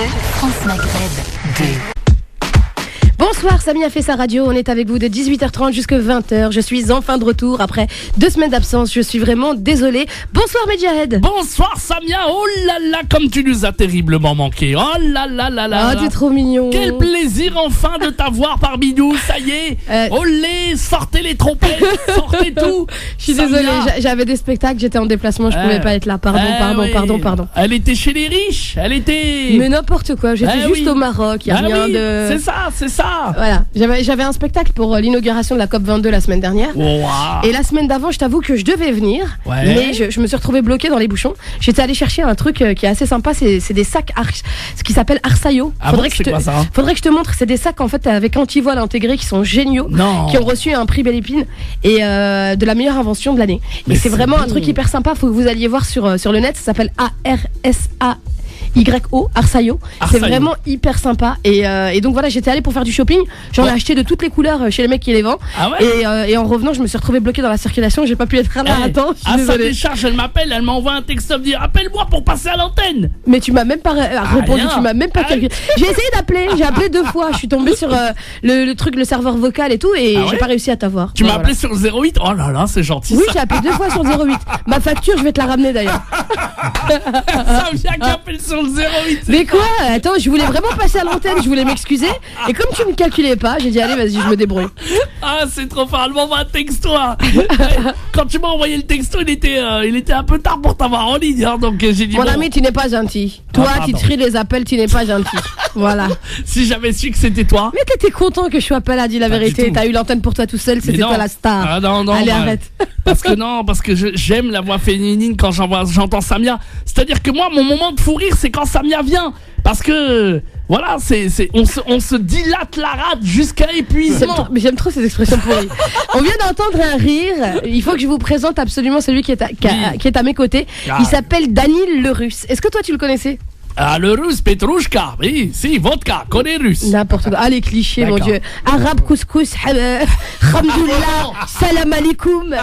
France Maghreb 2. Bonsoir, Samia fait sa radio, on est avec vous de 18h30 jusqu'à 20h. Je suis enfin de retour après 2 semaines d'absence, je suis vraiment désolée. Bonsoir Medjahed. Bonsoir Samia, oh là là, comme tu nous as terriblement manqué. Oh là là là là. Oh, t'es trop mignon. Quel plaisir enfin de t'avoir parmi nous, ça y est. Olé, sortez les trompettes, sortez tout. Je suis désolée, j'avais des spectacles, j'étais en déplacement, je pouvais pas être là. Pardon. Elle était chez les riches, elle était... Mais n'importe quoi, j'étais juste au Maroc, il y a rien de... C'est ça. Voilà, j'avais un spectacle pour l'inauguration de la COP22 la semaine dernière. Wow. Et la semaine d'avant, je t'avoue que je devais venir, mais je me suis retrouvée bloquée dans les bouchons. J'étais allée chercher un truc qui est assez sympa, c'est des sacs ce qui s'appelle Arsayo. Faudrait que je te montre, c'est des sacs en fait avec anti-voile intégré qui sont géniaux, qui ont reçu un prix Belle Épine et de la meilleure invention de l'année. Et c'est vraiment un truc hyper sympa, faut que vous alliez voir sur le net, ça s'appelle Arsayo. C'est vraiment hyper sympa et donc voilà, j'étais allée pour faire du shopping, j'en ai acheté de toutes les couleurs chez les mecs qui les vendent. Et en revenant je me suis retrouvée bloquée dans la circulation, j'ai pas pu être là. Attends, ça décharge, elle m'appelle, elle m'envoie un texte, elle me dit appelle-moi pour passer à l'antenne. Mais tu m'as même pas répondu, tu m'as même pas calculé. J'ai essayé d'appeler, j'ai appelé 2 fois, je suis tombée sur le serveur vocal et tout et j'ai pas réussi à t'avoir. Tu m'as appelé sur le 08. Oh là là, c'est gentil. Oui, j'ai appelé 2 fois sur le 08. Ma facture, je vais te la ramener d'ailleurs. Ça vient qui appelle sur le 08. Mais quoi? Attends, je voulais vraiment passer à l'antenne, je voulais m'excuser. Et comme tu me calculais pas, j'ai dit allez, vas-y, je me débrouille. Ah, c'est trop fort. Elle m'envoie un texto. Quand tu m'as envoyé le texto, il était un peu tard pour t'avoir en ligne. Donc j'ai dit. Mon ami, tu n'es pas gentil. Toi, tu tries les appels, tu n'es pas gentil. Voilà. Si j'avais su que c'était toi. Mais t'étais content que je sois pas là, dis la vérité. T'as eu l'antenne pour toi tout seul, c'était toi la star. Ah non, allez, arrête. Parce que j'aime la voix féminine quand j'entends Samia. C'est-à-dire que moi, mon moment de fou rire, c'est quand Samia vient. Parce que voilà, on se dilate la rate jusqu'à épuisement. Mais j'aime trop cette expression pourrie. On vient d'entendre un rire. Il faut que je vous présente absolument celui qui est à mes côtés. Il s'appelle Danil le Russe. Est-ce que toi tu le connaissais? Ah, le russe, Petrouchka, oui, si, vodka, connais russe. N'importe quoi. Ah, les clichés, mon Dieu. Arabe, couscous, Hamdoullah, salam alaikum.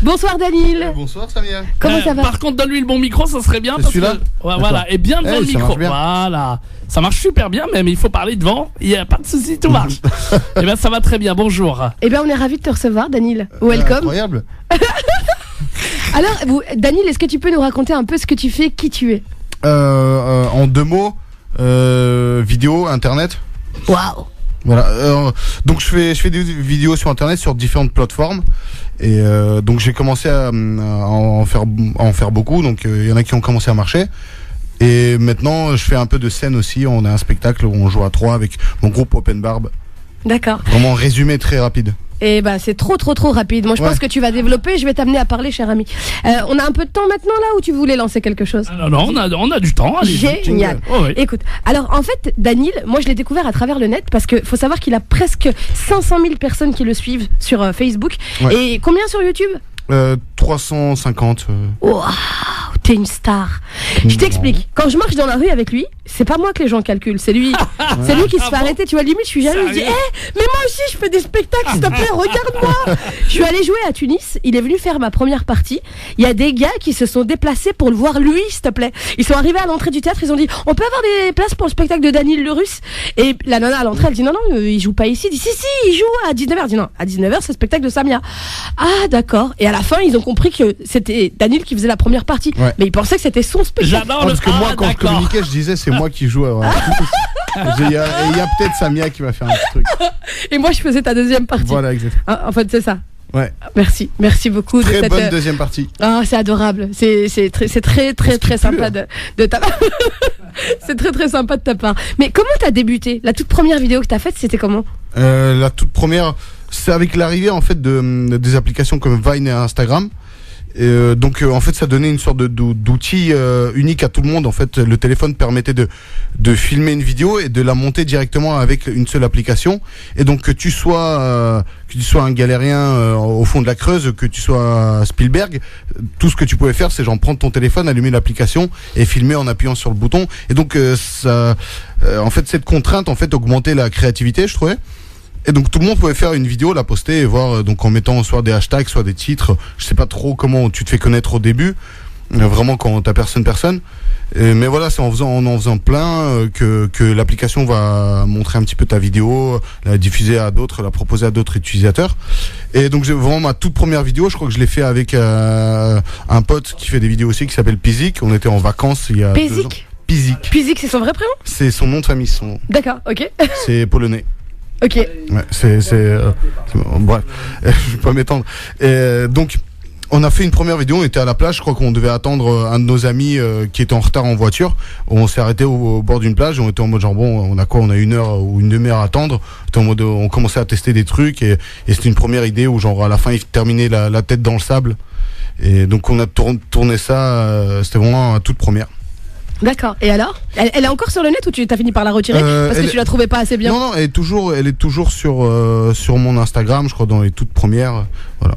Bonsoir, Danil. Bonsoir, Samia. Comment ça va? Par contre, donne-lui le bon micro, ça serait bien. Celui-là voilà, et bien devant le micro. Voilà. Ça marche super bien, même il faut parler devant. Il n'y a pas de souci, tout marche. Eh bien, ça va très bien. Bonjour. Eh bien, on est ravis de te recevoir, Danil. Welcome. Incroyable. Alors, Danil, est-ce que tu peux nous raconter un peu ce que tu fais, qui tu es? En 2 mots, vidéo, internet. Waouh. Voilà. Donc je fais des vidéos sur internet sur différentes plateformes et donc j'ai commencé à en faire beaucoup. Donc il y en a qui ont commencé à marcher. Et maintenant je fais un peu de scène aussi. On a un spectacle où on joue à 3 avec mon groupe Open Barb. D'accord. Vraiment résumé très rapide. Et bah c'est trop rapide. Moi je pense que tu vas développer. Je vais t'amener à parler, cher ami. On a un peu de temps maintenant là, ou tu voulais lancer quelque chose? Non, on a du temps. Allez, génial. Écoute, alors en fait Danil, moi je l'ai découvert à travers le net parce que faut savoir qu'il a presque 500 000 personnes qui le suivent sur Facebook. Et combien sur YouTube? 350. Waouh, t'es une star. Je t'explique. Quand je marche dans la rue avec lui, c'est pas moi que les gens calculent, c'est lui. C'est lui qui se fait arrêter. Tu vois, limite, je suis jamais. Je dis, mais moi aussi, je fais des spectacles, s'il te plaît, regarde-moi. Je suis allée jouer à Tunis. Il est venu faire ma première partie. Il y a des gars qui se sont déplacés pour le voir lui, s'il te plaît. Ils sont arrivés à l'entrée du théâtre. Ils ont dit, on peut avoir des places pour le spectacle de Danil le Russe? Et la nana à l'entrée, elle dit, non, il joue pas ici. Elle dit, si, il joue à 19h. Elle dit, non, à 19h, c'est le spectacle de Samia. Ah, d'accord. Et à la fin, ils ont compris que c'était Danil qui faisait la première partie. Mais ils pensaient que c'était son spectacle. Parce que moi, quand je communiquais, je disais, c'est moi qui joue. Il y a peut-être Samia qui va faire un petit truc. Et moi, je faisais ta deuxième partie. Voilà, exactement. En fait, c'est ça. Ouais. Merci beaucoup. Très de cette bonne deuxième partie. Ah, c'est adorable. C'est très sympa de ta part. C'est très sympa de ta part. Mais comment t'as débuté? La toute première vidéo que t'as faite, c'était comment? La toute première, c'est avec l'arrivée en fait des applications comme Vine et Instagram. Donc en fait ça donnait une sorte d'outil unique à tout le monde. En fait le téléphone permettait de filmer une vidéo et de la monter directement avec une seule application. Et donc que tu sois un galérien au fond de la Creuse, que tu sois Spielberg, tout ce que tu pouvais faire c'est genre prendre ton téléphone, allumer l'application et filmer en appuyant sur le bouton. Et donc en fait cette contrainte en fait augmentait la créativité, je trouvais. Et donc tout le monde pouvait faire une vidéo, la poster et voir donc en mettant soit des hashtags, soit des titres. Je sais pas trop comment tu te fais connaître au début. vraiment quand t'as personne. Mais voilà, c'est en faisant plein que l'application va montrer un petit peu ta vidéo, la diffuser à d'autres, la proposer à d'autres utilisateurs. Et donc j'ai vraiment ma toute première vidéo, je crois que je l'ai fait avec un pote qui fait des vidéos aussi, qui s'appelle Pizik. On était en vacances il y a 2 ans. Pizik. Pizik, c'est son vrai prénom? C'est son nom de famille. D'accord, ok. C'est polonais. Ok. Ouais, bref, je vais pas m'étendre. Et donc, on a fait une première vidéo, on était à la plage, je crois qu'on devait attendre un de nos amis qui était en retard en voiture. On s'est arrêté au bord d'une plage, on était en mode genre bon, on a 1 heure ou une demi-heure à attendre. En mode, on commençait à tester des trucs et c'était une première idée où genre à la fin il terminait la tête dans le sable. Et donc on a tourné ça, c'était vraiment la toute première. D'accord. Et alors, elle est encore sur le net ou tu t'as fini par la retirer parce que tu la trouvais pas assez bien? Non, elle est toujours sur mon Instagram, je crois dans les toutes premières. Voilà.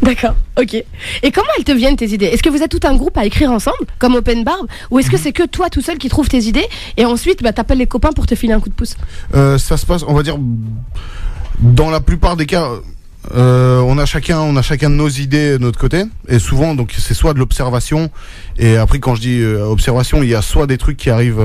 D'accord, ok. Et comment elles te viennent tes idées? Est-ce que vous êtes tout un groupe à écrire ensemble, comme Open Barbe, ou est-ce que c'est que toi tout seul qui trouves tes idées et ensuite t'appelles les copains pour te filer un coup de pouce? Ça se passe, on va dire, dans la plupart des cas. On a chacun de nos idées de notre côté, et souvent donc c'est soit de l'observation, et après quand je dis observation, il y a soit des trucs qui arrivent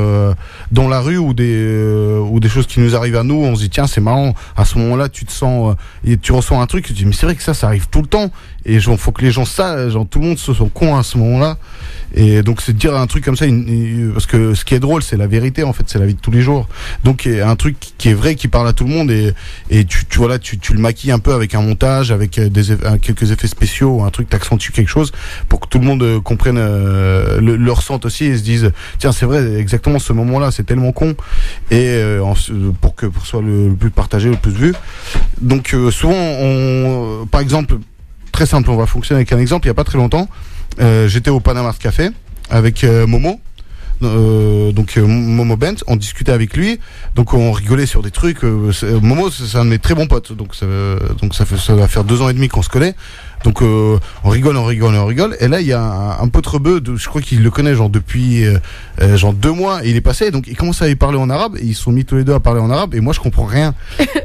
dans la rue ou des choses qui nous arrivent à nous, on se dit tiens c'est marrant, à ce moment-là tu te sens et tu ressens un truc, tu te dis mais c'est vrai que ça arrive tout le temps, et genre faut que les gens genre tout le monde se sent con à ce moment-là, et donc c'est de dire un truc comme ça parce que ce qui est drôle c'est la vérité en fait, c'est la vie de tous les jours, donc un truc qui est vrai, qui parle à tout le monde, et tu le maquilles un peu avec un montage, avec quelques effets spéciaux, un truc, t'accentues quelque chose pour que tout le monde comprenne le ressente aussi et se dise tiens c'est vrai exactement ce moment-là c'est tellement con, et pour que soit le plus partagé, le plus vu. Donc souvent par exemple, très simple, on va fonctionner avec un exemple. Il y a pas très longtemps, j'étais au Panama Café avec Momo. Donc Momo Bent, on discutait avec lui, donc on rigolait sur des trucs. Momo c'est un de mes très bons potes, donc ça va faire 2 ans et demi qu'on se connaît. Donc on rigole, et là il y a un pote rebeu, je crois qu'il le connaît genre depuis genre 2 mois, et il est passé, donc il commence à y parler en arabe, et ils se sont mis tous les deux à parler en arabe, et moi je comprends rien,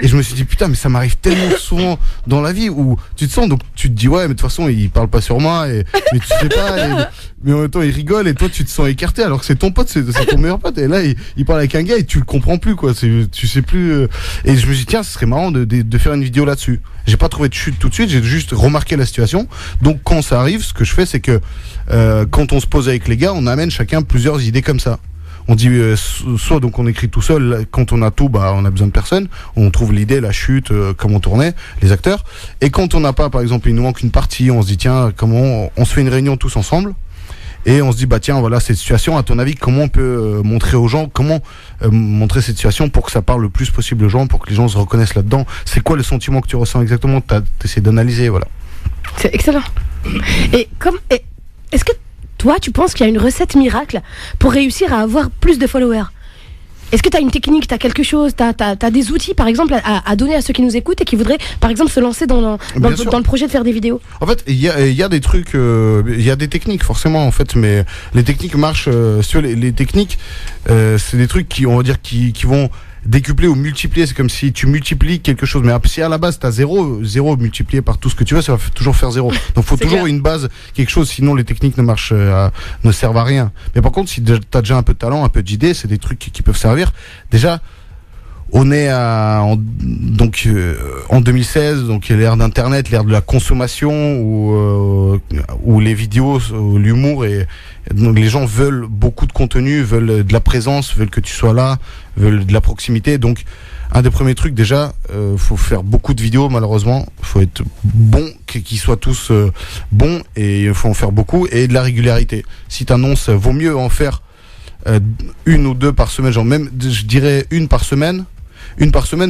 et je me suis dit putain mais ça m'arrive tellement souvent dans la vie où tu te sens, donc tu te dis ouais mais de toute façon il parle pas sur moi, mais tu sais pas, mais en même temps il rigole, et toi tu te sens écarté alors que c'est ton pote, c'est ton meilleur pote, et là il parle avec un gars et tu le comprends plus quoi, tu sais plus, et je me suis dit tiens ce serait marrant de faire une vidéo là-dessus. J'ai pas trouvé de chute tout de suite, j'ai juste remarqué la situation. Donc quand ça arrive, ce que je fais c'est que quand on se pose avec les gars, on amène chacun plusieurs idées comme ça. On dit soit donc on écrit tout seul, quand on a tout, on a besoin de personne, on trouve l'idée, la chute, comment tourner, les acteurs. Et quand on n'a pas, par exemple, il nous manque une partie, on se dit tiens, comment on se fait une réunion tous ensemble. Et on se dit tiens voilà cette situation, à ton avis comment on peut montrer aux gens, comment montrer cette situation pour que ça parle le plus possible aux gens, pour que les gens se reconnaissent là-dedans, c'est quoi le sentiment que tu ressens exactement, t'essaies d'analyser, voilà. C'est excellent. Et est-ce que toi tu penses qu'il y a une recette miracle pour réussir à avoir plus de followers? Est-ce que tu as une technique, tu as quelque chose, tu as des outils par exemple à donner à ceux qui nous écoutent et qui voudraient par exemple se lancer dans le projet de faire des vidéos? En fait, il y a des trucs, il y a des techniques forcément en fait, mais les techniques marchent sur les techniques, c'est des trucs qui, on va dire, qui vont décupler ou multiplier, c'est comme si tu multiplies quelque chose, mais si à la base t'as 0 multiplié par tout ce que tu veux, ça va toujours faire 0. Donc faut toujours clair. Une base, quelque chose, sinon les techniques ne servent à rien. Mais par contre, si t'as déjà un peu de talent, un peu d'idées, c'est des trucs qui peuvent servir. Déjà, on est en 2016, donc l'ère d'internet, l'ère de la consommation, où les vidéos, l'humour, et donc les gens veulent beaucoup de contenu, veulent de la présence, veulent que tu sois là, veulent de la proximité. Donc un des premiers trucs déjà, faut faire beaucoup de vidéos, malheureusement, faut être bon, qu'ils soient tous bons, et il faut en faire beaucoup, et de la régularité. Si t'annonces, vaut mieux en faire 1 ou 2 par semaine, genre même je dirais 1 par semaine,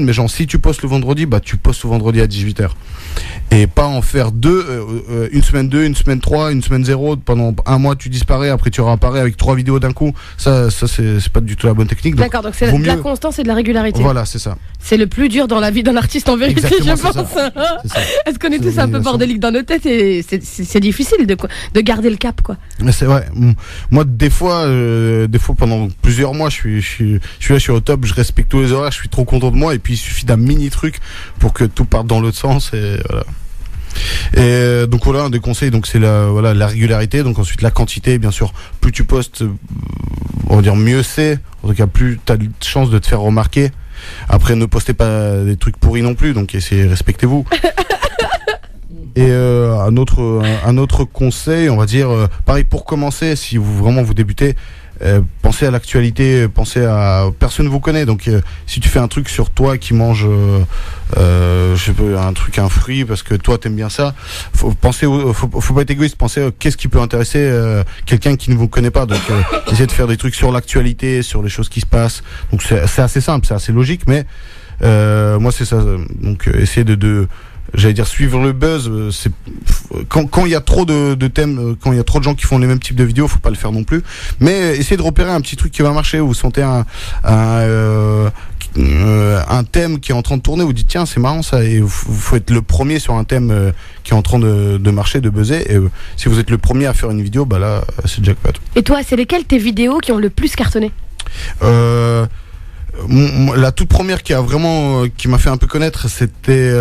mais genre si tu postes le vendredi, tu postes le vendredi à 18h. Et pas en faire 2, une semaine 2, une semaine 3, une semaine 0, pendant 1 mois tu disparais, après tu réapparais avec 3 vidéos d'un coup. Ça c'est pas du tout la bonne technique. D'accord, donc c'est de la constance et de la régularité. Voilà, c'est ça. C'est le plus dur dans la vie d'un artiste en vérité. Exactement, je pense. Est-ce qu'on est tous un peu bordéliques dans nos têtes, et c'est difficile de garder le cap quoi. Mais c'est vrai. Moi des fois pendant plusieurs mois je suis là, je suis au top, je respecte tous les horaires, je suis trop content de moi, et puis il suffit d'un mini truc pour que tout parte dans l'autre sens, et voilà. Et donc voilà, un des conseils, donc c'est la régularité. Donc ensuite la quantité, bien sûr. Plus tu postes, on va dire mieux c'est. En tout cas, plus t'as de chance de te faire remarquer. Après, ne postez pas des trucs pourris non plus. Donc essayez, respectez-vous. Et un autre conseil, on va dire, pareil pour commencer, si vous débutez. Pensez à l'actualité, pensez à personne vous connaît, donc si tu fais un truc sur toi qui mange je sais pas, un fruit parce que toi t'aimes bien ça, faut pas être égoïste, pensez qu'est-ce qui peut intéresser quelqu'un qui ne vous connaît pas, donc essayez de faire des trucs sur l'actualité, sur les choses qui se passent, donc c'est assez simple, c'est assez logique, mais moi c'est ça, donc essayez de j'allais dire suivre le buzz, c'est quand il y a trop de thèmes, quand il y a trop de gens qui font les mêmes types de vidéos, faut pas le faire non plus. Mais essayez de repérer un petit truc qui va marcher, où vous sentez un thème qui est en train de tourner, vous dites tiens c'est marrant ça, et faut être le premier sur un thème qui est en train de marcher, de buzzer. Et si vous êtes le premier à faire une vidéo, bah là c'est jackpot. Et toi, c'est lesquelles tes vidéos qui ont le plus cartonné? La toute première qui m'a fait un peu connaître, c'était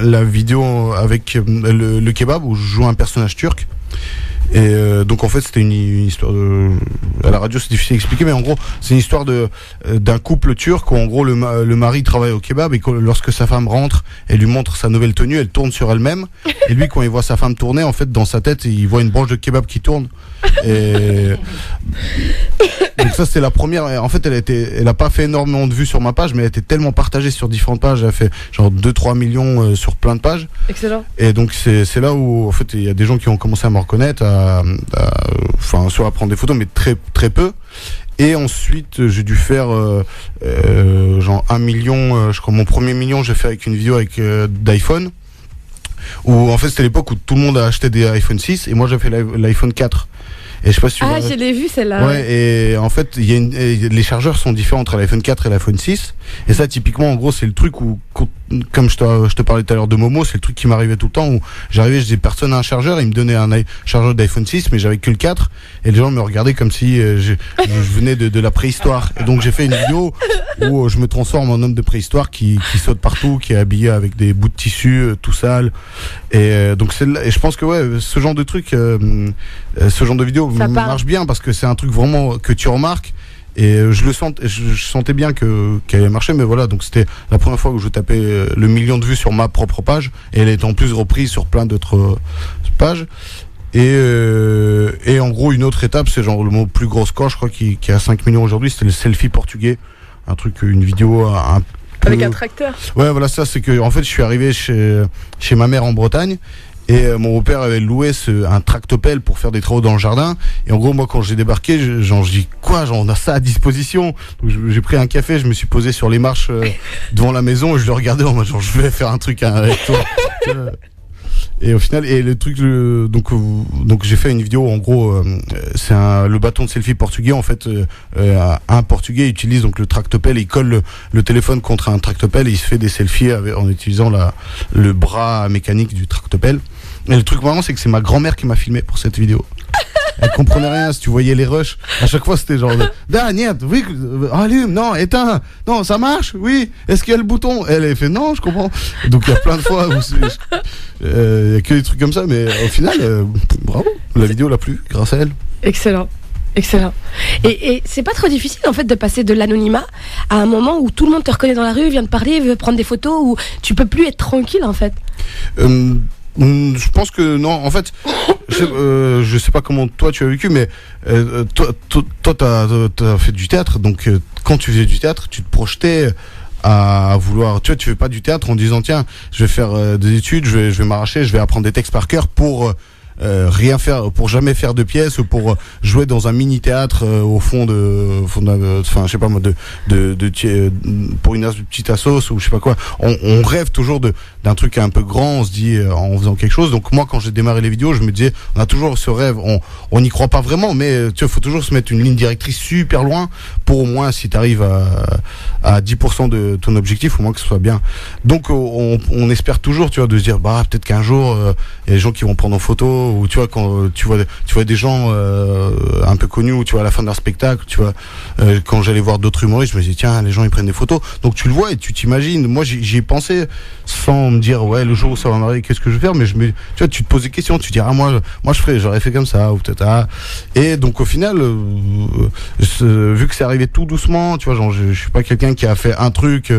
la vidéo avec le kebab, où je joue un personnage turc. Et donc en fait c'était une histoire à la radio c'est difficile à expliquer, mais en gros c'est une histoire d'un couple turc où en gros le mari travaille au kebab, et lorsque sa femme rentre et lui montre sa nouvelle tenue, elle tourne sur elle-même, et lui quand il voit sa femme tourner, en fait dans sa tête il voit une branche de kebab qui tourne. Et donc ça c'était la première. En fait elle a pas fait énormément de vues sur ma page, mais elle était tellement partagée sur différentes pages, elle a fait genre 2-3 millions sur plein de pages. Excellent. Et donc c'est là où en fait il y a des gens qui ont commencé à me reconnaître, soit à prendre des photos, mais très très peu. Et ensuite j'ai dû faire genre 1 million, je crois mon premier million j'ai fait avec une vidéo avec d'iPhone, où en fait c'était l'époque où tout le monde a acheté des iPhone 6 et moi j'ai fait l'iPhone 4. Et je sais pas si tu je l'ai vu celle-là. Ouais, et en fait, les chargeurs sont différents entre l'iPhone 4 et l'iPhone 6. Et ça, typiquement, en gros, c'est le truc où, comme je te parlais tout à l'heure de Momo, c'est le truc qui m'arrivait tout le temps, où j'arrivais, je disais personne a un chargeur, ils me donnaient un chargeur d'iPhone 6, mais j'avais que le 4. Et les gens me regardaient comme si je venais de la préhistoire. Et donc j'ai fait une vidéo où je me transforme en homme de préhistoire qui saute partout, qui est habillé avec des bouts de tissu tout sale. Et donc et je pense que ouais, ce genre de truc, ce genre de vidéo marche bien, parce que c'est un truc vraiment que tu remarques. Et je sentais bien qu'elle allait marcher, mais voilà, donc c'était la première fois où je tapais le million de vues sur ma propre page, et elle est en plus reprise sur plein d'autres pages. Et en gros, une autre étape, c'est genre mon plus gros score, je crois, qui est à 5 millions aujourd'hui, c'était le selfie portugais. Un truc, une vidéo avec un tracteur. Ouais, voilà, ça, c'est que, en fait, je suis arrivé chez ma mère en Bretagne. Et mon beau-père avait loué un tractopelle pour faire des travaux dans le jardin. Et en gros, moi, quand j'ai débarqué, je dis quoi, genre, on a ça à disposition. Donc, j'ai pris un café, je me suis posé sur les marches devant la maison, et je le regardais en mode genre, je vais faire un truc avec toi. Et au final, et le truc, donc j'ai fait une vidéo, en gros, c'est le bâton de selfie portugais, en fait, un portugais utilise donc le tractopelle, il colle le téléphone contre un tractopelle, et il se fait des selfies en utilisant le bras mécanique du tractopelle. Et le truc marrant, c'est que c'est ma grand-mère qui m'a filmé pour cette vidéo. Elle comprenait rien, si tu voyais les rushs, à chaque fois c'était genre Daniel, oui, allume, non, éteins, non, ça marche, oui, est-ce qu'il y a le bouton? Elle fait non, je comprends. Donc il y a plein de fois où il y a que des trucs comme ça, mais au final, bravo, la vidéo l'a plu grâce à elle. Excellent. Excellent. Et c'est pas trop difficile en fait de passer de l'anonymat à un moment où tout le monde te reconnaît dans la rue, vient de parler, veut prendre des photos, où tu peux plus être tranquille en fait. Je pense que non, en fait, je sais pas comment toi tu as vécu, mais toi t'as fait du théâtre, donc quand tu faisais du théâtre, tu te projetais à vouloir, tu fais pas du théâtre en disant tiens, je vais faire des études, je vais m'arracher, je vais apprendre des textes par cœur pour rien faire, pour jamais faire de pièces, pour jouer dans un mini théâtre au fond enfin je sais pas moi, pour une petite assos ou je sais pas quoi. On rêve toujours d'un truc un peu grand, on se dit en faisant quelque chose. Donc moi quand j'ai démarré les vidéos, je me disais on a toujours ce rêve, on n'y croit pas vraiment, mais tu vois, faut toujours se mettre une ligne directrice super loin pour au moins si t'arrives à 10% de ton objectif, au moins que ce soit bien. Donc on espère toujours, tu vois, de se dire bah peut-être qu'un jour il y a des gens qui vont prendre en photo où tu vois quand tu vois des gens un peu connus, ou tu vois à la fin d'un spectacle, tu vois quand j'allais voir d'autres humoristes, je me disais tiens, les gens ils prennent des photos, donc tu le vois et tu t'imagines. Moi j'y ai pensé sans me dire ouais, le jour où ça va m'arriver, qu'est-ce que je vais faire, mais tu vois, tu te poses des questions, tu te dis ah moi j'aurais fait comme ça, ou peut-être et donc au final vu que c'est arrivé tout doucement, tu vois, genre je suis pas quelqu'un qui a fait un truc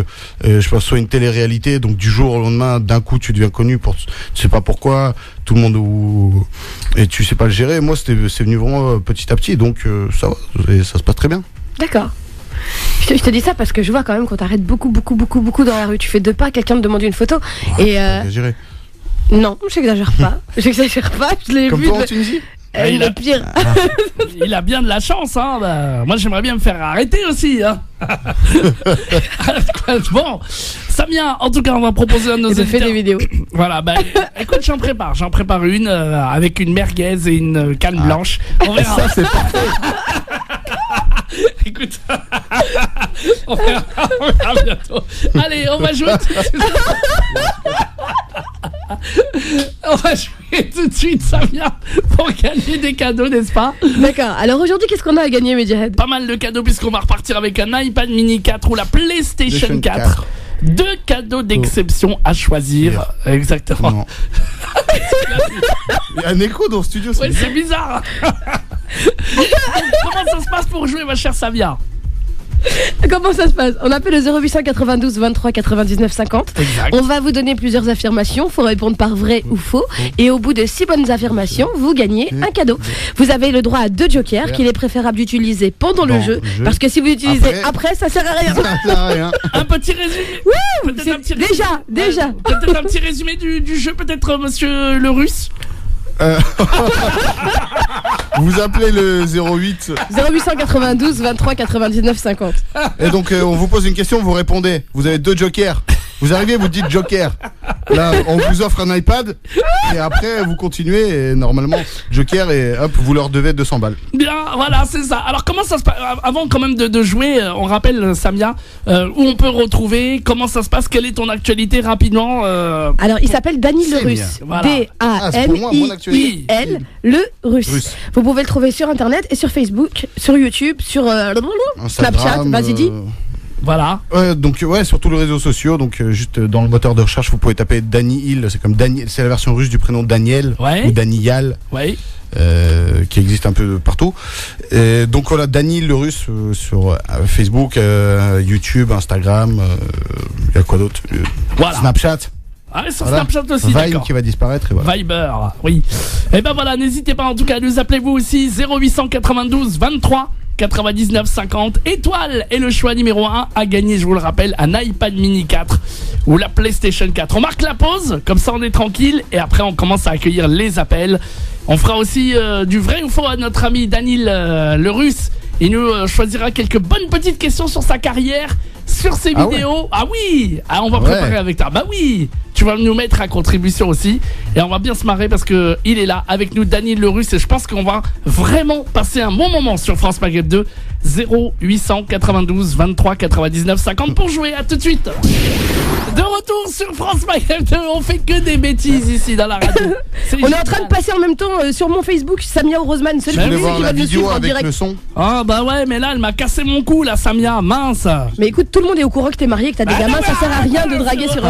je pense soit une télé-réalité, donc du jour au lendemain d'un coup tu deviens connu pour tu sais pas pourquoi, tout le monde et tu sais pas le gérer. Moi c'est venu vraiment petit à petit, donc ça va, et ça se passe très bien. D'accord. Je te dis ça parce que je vois quand même qu'on t'arrête beaucoup dans la rue. Tu fais 2 pas, quelqu'un te demande une photo. Et non, j'exagère pas. Je l'ai comme vu. toi en Tunisie. Il est pire. Il a bien de la chance, hein. Bah, moi, j'aimerais bien me faire arrêter aussi, hein. Bon, Samia, en tout cas, on va proposer à nos auditeurs. fait des vidéos. Voilà, bah, écoute, j'en prépare une avec une merguez et une canne blanche. On verra. Ça c'est parfait. Écoute, on verra bientôt. Allez, on va jouer. On va jouer tout de suite, Samia, pour gagner des cadeaux, n'est-ce pas? D'accord. Alors aujourd'hui, qu'est-ce qu'on a à gagner, Mediahead? Pas mal de cadeaux, puisqu'on va repartir avec un iPad mini 4 ou la PlayStation 4. 2 cadeaux d'exception à choisir. Exactement. Non. Il y a un écho dans le studio. Ouais, c'est bizarre. Comment ça se passe pour jouer, ma chère Samia? Comment ça se passe? On appelle le 0892 23 99 50. Exact. On va vous donner plusieurs affirmations. Il faut répondre par vrai ou faux. Et au bout de 6 bonnes affirmations, vous gagnez un cadeau. Vous avez le droit à 2 jokers qu'il est préférable d'utiliser pendant le jeu. Parce que si vous l'utilisez après, ça sert à rien. Ça sert à rien. Un petit résumé. Oui, Peut-être un petit déjà. Peut-être un petit résumé du jeu, peut-être, monsieur le Russe. Vous appelez le 08 0892 23 99 50. et donc on vous pose une question, vous répondez. Vous avez 2 jokers. Vous arrivez, vous dites joker. Là, on vous offre un iPad et après vous continuez et normalement joker et hop, vous leur devez 200 balles. Bien, voilà, c'est ça. Alors comment ça se passe? Avant quand même de jouer, on rappelle, Samia, où on peut retrouver, comment ça se passe, quelle est ton actualité rapidement Alors il s'appelle Dany le C'est Russe. bien. Voilà. c'est pour moi, mon actualité. D-A-N-I-L le Russe. Vous pouvez le trouver sur internet et sur Facebook, sur YouTube, sur Snapchat, vas-y dis. Voilà. Donc sur tous les réseaux sociaux, donc juste dans le moteur de recherche, vous pouvez taper Dany Hill, c'est comme Daniel, c'est la version russe du prénom Daniel ou Daniel. Ouais. Qui existe un peu partout. Et donc voilà, Dany le Russe sur Facebook, YouTube, Instagram, il y a quoi d'autre? Voilà. Snapchat. Ah, sur Voilà. Snapchat aussi, Vine d'accord. qui va disparaître et voilà. Viber, oui. Et ben voilà, n'hésitez pas en tout cas à nous appeler vous aussi, 0892 23 99 50. Étoile est le choix numéro 1 à gagner, je vous le rappelle, un iPad mini 4 ou la PlayStation 4. On marque la pause, comme ça on est tranquille, et après on commence à accueillir les appels. On fera aussi du vrai ou faux à notre ami Daniel le Russe. Il nous choisira quelques bonnes petites questions sur sa carrière, sur ses vidéos. Ah oui, on va préparer avec toi. Bah oui, tu vas nous mettre à contribution aussi. Et on va bien se marrer parce que il est là avec nous, Daniel le Russe. Et je pense qu'on va vraiment passer un bon moment sur France Maghreb 2. 0892 23 99 50 pour jouer. À tout de suite. De retour sur France Maghreb 2. On fait que des bêtises ici dans la radio. On est en train de passer en même temps sur mon Facebook Samia Rosman, celui Je voulais qui voir va la nous vidéo suivre en avec direct. le son. Ah bah ouais, mais là elle m'a cassé mon cou, la Samia, mince. Mais écoute, tout le monde est au courant que t'es marié, que t'as des gamins, ça sert à rien de draguer sur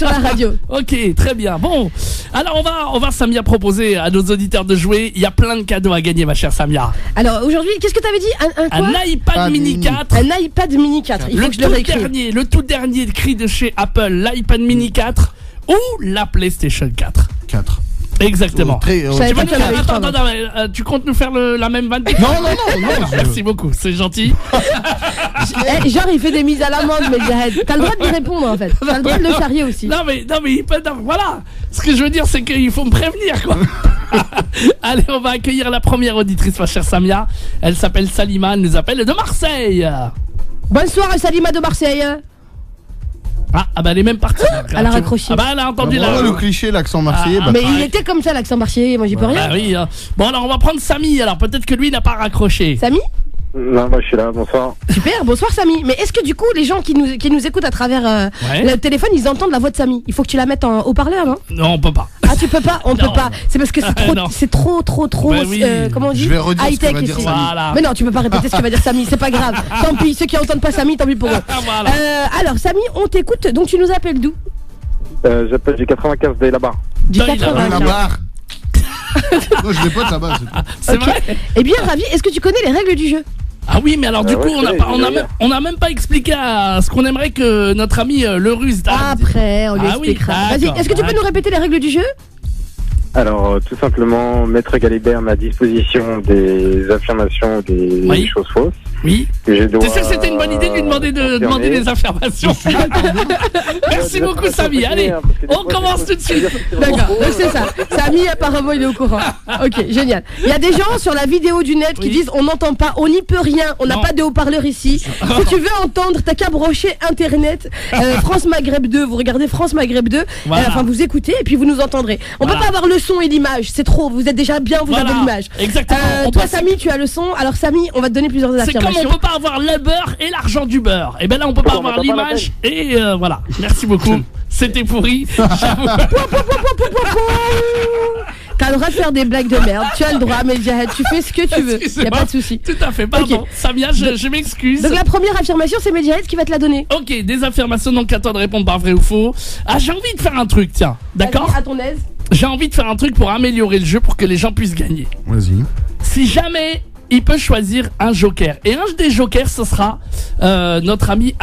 la radio. Ok, très bien. Bon, alors on va Samia proposer à nos auditeurs de jouer. Il y a plein de cadeaux à gagner, ma chère Samia. Alors aujourd'hui, qu'est-ce que t'avais dit? Un quoi? Un iPad mini 4. Un iPad mini 4. Il faut que je le réécrive. Le tout dernier cri de chez Apple, l'iPad mini 4 ou la PlayStation 4. 4. Exactement. Je savais pas qu'il y en avait Attends, trois, tu comptes nous faire la même vanne? Non. Merci beaucoup, c'est gentil. Genre il fait des mises à l'amende, mais t'as le droit de lui répondre en fait. T'as le droit de le charrier aussi. Non mais il peut. Voilà. Ce que je veux dire, c'est qu'il faut me prévenir, quoi. Allez, on va accueillir la première auditrice, ma chère Samia. Elle s'appelle Salima, elle nous appelle de Marseille. Bonsoir Salima de Marseille. Ah bah elle est même partie. Elle a raccroché. Ah bah elle a entendu Voilà le cliché, l'accent marseillais. Ah, bah, Mais il pareil. était comme ça l'accent marseillais, moi j'y peux rien. Bah oui. Bon alors on va prendre Samy. Alors peut-être que lui n'a pas raccroché. Samy? Non, moi je suis là, bonsoir. Super, bonsoir Samy. Mais est-ce que du coup, les gens qui nous écoutent à travers Ouais. le téléphone, ils entendent la voix de Samy? Il faut que tu la mettes en haut-parleur, non? Non, on peut pas. Ah, tu peux pas? On peut Non. pas. C'est parce que Non. c'est trop, Bah oui. comment on dit? Je vais redire ce que high-tech va dire ici. Samy. Voilà. Mais non, tu peux pas répéter ce que va dire Samy, c'est pas grave. Tant pis, ceux qui entendent pas Samy, tant pis pour eux. Voilà. Alors Samy, on t'écoute, donc tu nous appelles d'où? J'appelle du 95 de là-bas. Du Putain, il a- 95. La barre. Non, je l'ai pas là-bas. C'est Ok. vrai. Eh bien, Ravi, est-ce que tu connais les règles du jeu? Ah oui, mais alors du Ouais, coup, je sais, on a même pas expliqué à ce qu'on aimerait que notre ami le russe. Après, on lui Ah oui, expliquera. Vas-y, d'accord, est-ce que tu peux nous répéter les règles du jeu? Alors, tout simplement, Maître Galibert met à disposition des affirmations, des Oui. choses fausses. Oui. Que je dois, T'es sûr que c'était une bonne idée de lui demander de demander des affirmations? Merci beaucoup, Samy. Allez, on commence tout de suite. D'accord, donc c'est ça. Samy, apparemment, il est au courant. Ok, génial. Il y a des gens sur la vidéo du net qui Oui. disent on n'entend pas, on n'y peut rien, on n'a Non. pas de haut-parleur ici. Si tu veux entendre, t'as qu'à brancher Internet, France Maghreb 2, vous regardez France Maghreb 2, Voilà. enfin vous écoutez et puis vous nous entendrez. On Voilà. peut pas avoir le son et l'image, c'est trop, vous êtes déjà bien, vous Voilà. avez l'image. Exactement. On Toi, passe- Samy, tu as le son. Alors, Samy, on va te donner plusieurs C'est comme affirmations. on peut pas avoir le beurre et l'argent du beurre. Et ben là, on peut pas Pourquoi on avoir entend pas la l'image et voilà. Merci beaucoup. C'était pourri. J'avoue. T'as le droit de faire des blagues de merde, tu as le droit, mais Jahed, tu fais ce que tu veux, y a Excusez-moi. pas de souci. Tout à fait. Pardon. Ok. Samia, je m'excuse. Donc la première affirmation, c'est Medjahed qui va te la donner. Ok, des affirmations, donc à toi de répondre par vrai ou faux. Ah, j'ai envie de faire un truc, tiens. D'accord? Vas-y, à ton aise. J'ai envie de faire un truc pour améliorer le jeu pour que les gens puissent gagner. Vas-y. Si jamais il peut choisir un joker, et un des jokers, ce sera notre ami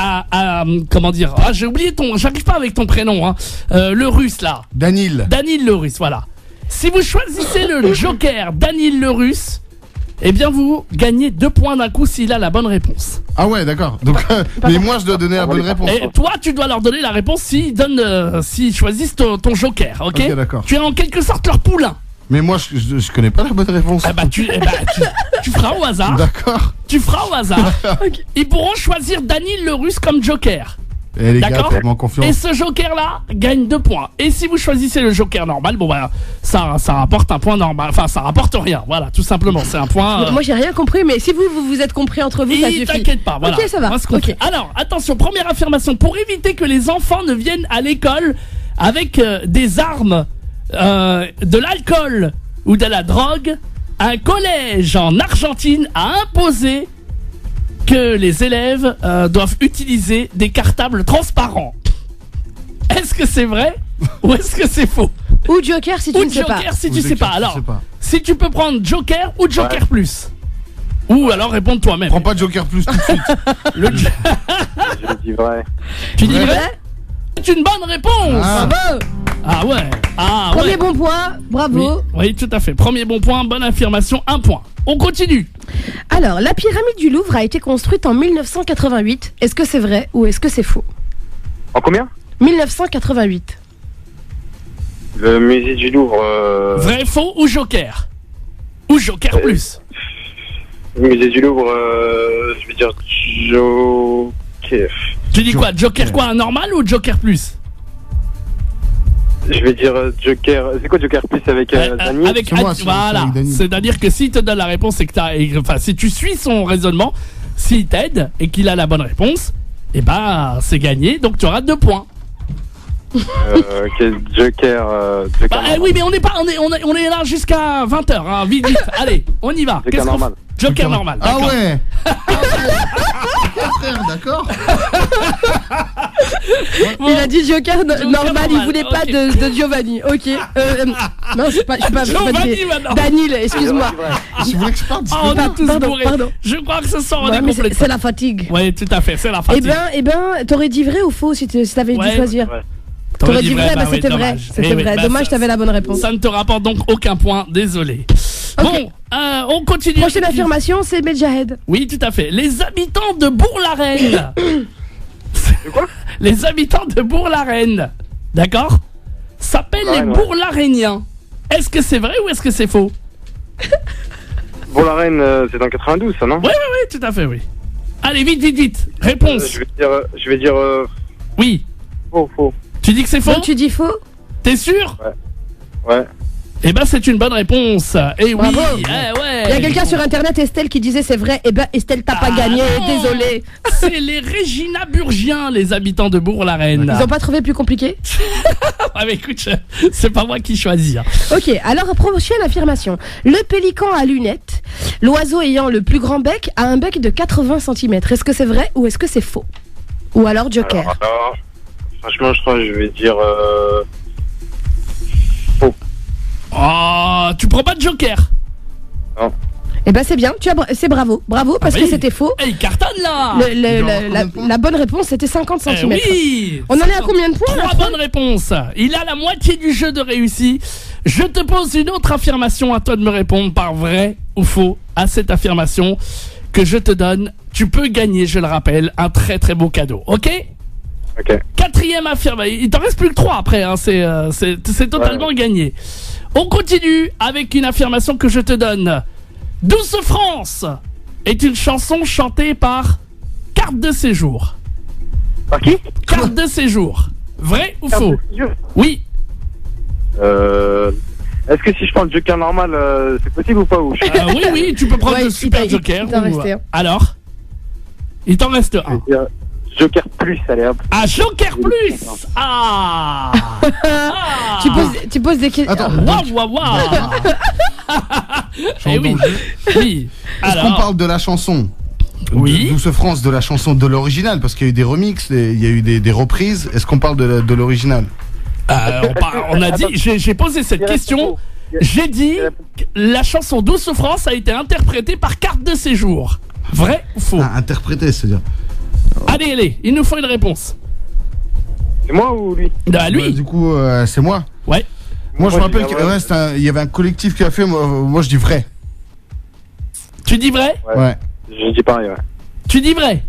comment dire? Ah, j'ai oublié j'arrive pas avec ton prénom, hein. Le russe là. Danil. Danil le russe, voilà. Si vous choisissez le joker Danil le russe, eh bien vous gagnez 2 points d'un coup s'il a la bonne réponse. Ah ouais, d'accord. Donc, mais moi, je dois donner la bonne réponse. Et toi, tu dois leur donner la réponse s'ils choisissent ton joker, ok? Ok, d'accord. Tu es en quelque sorte leur poulain. Mais moi, je connais pas la bonne réponse. Eh bah, tu feras au hasard. D'accord. Tu feras au hasard. Ils pourront choisir Danil le russe comme joker. Eh les gars, D'accord. faites-moi Et confiance. ce joker-là gagne 2 points. Et si vous choisissez le joker normal, bon bah ça rapporte un point normal. Enfin, ça rapporte rien. Voilà, tout simplement. C'est un point. Moi, j'ai rien compris, mais si vous êtes compris entre vous, ça Et suffit. t'inquiète pas, voilà. Ok, ça va. On se comprend. Ok. Alors, attention, première affirmation. Pour éviter que les enfants ne viennent à l'école avec des armes, de l'alcool ou de la drogue, un collège en Argentine a imposé que les élèves doivent utiliser des cartables transparents. Est-ce que c'est vrai ou est-ce que c'est faux? Ou Joker si tu Ou ne sais pas. Joker si Ou tu sais Joker, pas. je Alors, sais pas. si tu peux prendre Joker ou Joker plus. Ou alors répondre toi-même. Prends pas Joker plus tout de suite. Le Je dis vrai. Tu dis Vrai. vrai? C'est une bonne réponse. Ah. Bravo. Ah ouais. Ah Premier ouais. bon point, Oui, bravo. oui, tout à fait. Premier bon point, bonne affirmation, 1 point. On continue. Alors, la pyramide du Louvre a été construite en 1988. Est-ce que c'est vrai ou est-ce que c'est faux? En combien? 1988. Le musée du Louvre. Vrai, faux ou Joker? Ou Joker plus? Le musée du Louvre, je vais dire Joker. Tu dis quoi? Joker quoi? Un normal ou Joker plus? Je vais dire Joker. C'est quoi Joker plus avec Dany? Avec C'est moi, c'est voilà. avec Dany. C'est-à-dire que s'il te donne la réponse, c'est que enfin, si tu suis son raisonnement, s'il t'aide et qu'il a la bonne réponse, eh ben, c'est gagné. Donc tu auras 2 points. Ok, Joker. Joker Bah, normal. oui, mais on est là jusqu'à 20h. Hein. Vite, vite. Allez, on y va. Joker Qu'est-ce qu'on normal. fait? Joker normal. Ah d'accord. ouais. Frère, d'accord. Bon. Il a dit Joker, normal, il normal, voulait pas ok. de Giovanni. Ok. Non, je suis pas Giovanni, maintenant. Danil, excuse-moi. Si vous voulez que je parte, Oh, on est tous Pardon, bourrés. pardon. Je crois que ce soir, on Ouais, est mais complètement. c'est la fatigue. Oui, tout à fait, c'est la Eh fatigue. ben, t'aurais dit vrai ou faux si t'avais Ouais. dû choisir? Ouais. T'aurais dit vrai, bah oui, c'était vrai. dommage. C'était Eh oui, vrai. bah, Dommage, ça- t'avais la bonne réponse. Ça ne te rapporte donc aucun point, désolé. Ok. Bon, on continue. Prochaine affirmation, c'est Medjahed. Oui, tout à fait. Les habitants de Bourg-la-Reine. De quoi? Les habitants de Bourg-la-Reine, d'accord, s'appellent les Bourg-la-Reine, ouais. Bourg-la-Réniens. Est-ce que c'est vrai ou est-ce que c'est faux? Bon, la reine, c'est dans 92, ça, non? Oui, oui, oui, tout à fait, oui. Allez, vite, vite, vite. Réponse. Je vais dire Oui. faux. Tu dis que c'est faux? Donc tu dis faux? T'es sûr? Ouais. Eh ben, c'est une bonne réponse. Eh oui, Bravo. ouais. Il y a quelqu'un sur internet, Estelle, qui disait c'est vrai. Eh ben, Estelle, t'as pas gagné, non. désolé. C'est les Régina-Burgiens, les habitants de Bourg-la-Reine. Ils ont pas trouvé plus compliqué? Ah, mais écoute, c'est pas moi qui choisis. Hein. Ok, alors prochaine affirmation. Le pélican à lunettes, l'oiseau ayant le plus grand bec, a un bec de 80 cm. Est-ce que c'est vrai ou est-ce que c'est faux? Ou alors Joker? Alors, franchement, je crois que je vais dire Oh, tu prends pas de joker? Eh ben c'est bien, c'est bravo, parce oui. que c'était faux. Eh, il cartonne là. La bonne réponse c'était 50 cm. Oui. On en est à combien de points là? 3 bonnes réponses. Il a la moitié du jeu de réussi. Je te pose une autre affirmation, à toi de me répondre par vrai ou faux à cette affirmation que je te donne. Tu peux gagner, je le rappelle, un très très beau cadeau, ok? Ok. Quatrième affirmation, il t'en reste plus que 3 après, hein. C'est totalement gagné. On continue avec une affirmation que je te donne. Douce France est une chanson chantée par Carte de séjour. Par qui? Carte de séjour. Vrai ou faux? Oui. Est-ce que si je prends le joker normal, c'est possible ou pas ou... Oui, tu peux prendre Ouais, le super joker. il t'en restait un. Alors? Il t'en reste Je un. vais dire Joker plus, allez hop. Ah, Joker plus. Ah. Tu poses des questions. Attends, Waouh. Eh oui. Oui. est-ce qu'on Alors. parle de la chanson Oui. Douce France, de la chanson de l'original? Parce qu'il y a eu des remixes, il y a eu des reprises. Est-ce qu'on parle de l'original? On a dit. J'ai posé cette question. J'ai dit que la chanson Douce France a été interprétée par Carte de séjour. Vrai ou faux? Interprété, c'est-à-dire. Allez, il nous faut une réponse. C'est moi ou lui? Ah, lui. Du coup, c'est moi. Ouais. Moi, je me Moi, rappelle je dis qu'il y avait un collectif qui a fait. Moi, je dis vrai. Tu dis vrai? Ouais. Je dis pareil, ouais. Tu dis vrai?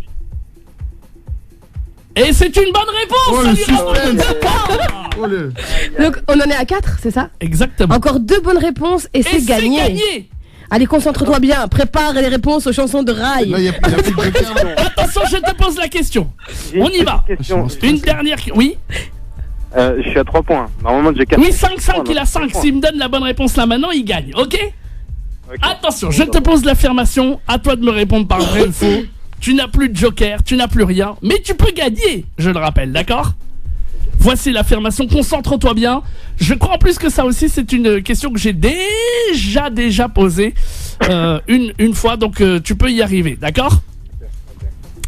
Et c'est une bonne réponse. Oh, ça le lui rapporte suspense. 2 points. Oh, le... Donc on en est à 4, c'est ça? Exactement. Encore 2 bonnes réponses et c'est gagné. Allez, concentre-toi bien, prépare les réponses aux chansons de Rai. Là, il y a plus de joker. Attention, je te pose la question. J'ai On une y va. petite question. Une dernière. Oui. Je suis à 3 points. Normalement, Joker. Oui, 5-5, il a 5. S'il me donne la bonne réponse là maintenant, il gagne. Ok? Attention, je te pose l'affirmation. À toi de me répondre par vrai ou faux. Tu n'as plus de joker, tu n'as plus rien. Mais tu peux gagner, je le rappelle, d'accord? Voici l'affirmation, concentre-toi bien. Je crois en plus que ça aussi, c'est une question que j'ai déjà posée une fois, donc tu peux y arriver, d'accord?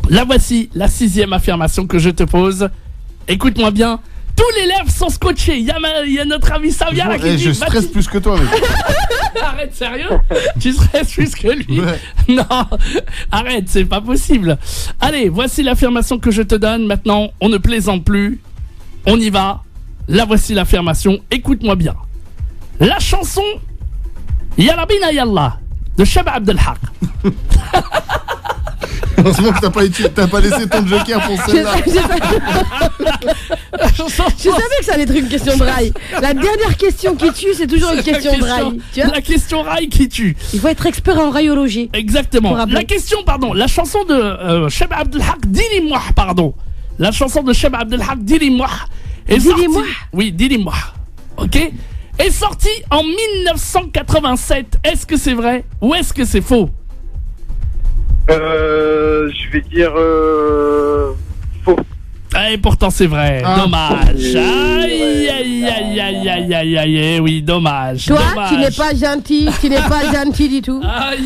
Là voici la 6e affirmation que je te pose. Écoute-moi bien. Tous les lèvres sont scotchés. Il y a notre ami Samia là qui dit... Je stresse plus que toi, mec. Arrête, sérieux? Tu stresses plus que lui? Ouais. Non, arrête, c'est pas possible. Allez, voici l'affirmation que je te donne. Maintenant, on ne plaisante plus. On y va. Là, voici l'affirmation. Écoute-moi bien. La chanson Yarabina Yallah de Cheb Abdelhak. Heureusement que t'as pas laissé ton joker pour celle-là. Je savais que ça allait être une question de Rai. La dernière question qui tue, c'est toujours une question de Rai. Tu vois, La question rail qui tue. il faut être expert en raiologie. Exactement. Pour rappeler. La question, pardon. La chanson de Cheb Abdelhak, Dis-moi, pardon. La chanson de Cheb Abdelhak, Dis-moi. Dis-moi. Oui, Dis-moi. Ok. Est sortie en 1987. Est-ce que c'est vrai ou est-ce que c'est faux? Je vais dire faux. Et pourtant c'est vrai, Ah. dommage. Aïe, oui, dommage. Toi, dommage. tu n'es pas gentil du tout. Aïe.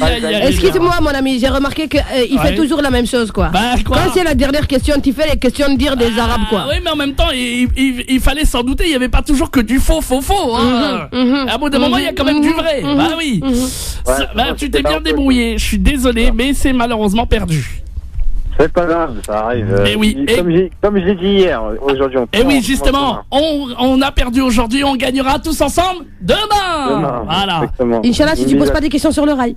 Excuse-moi, mon ami, j'ai remarqué qu'il Ouais. fait toujours la même chose, quoi. Bah, quoi? Quand c'est la dernière question, tu fais les questions de dire des Arabes, quoi. Oui, mais en même temps, il fallait s'en douter, il n'y avait pas toujours que du faux. Hein. À bout d'un moment, il y a quand même du vrai. Bah oui. Tu t'es bien débrouillé, je suis désolé, mais c'est malheureusement perdu. C'est pas grave, ça arrive. Eh oui, Comme j'ai dit hier, aujourd'hui on Et oui, justement, on a perdu aujourd'hui, on gagnera tous ensemble demain. Voilà. Exactement. Inch'Allah, si tu poses pas des questions sur le rail.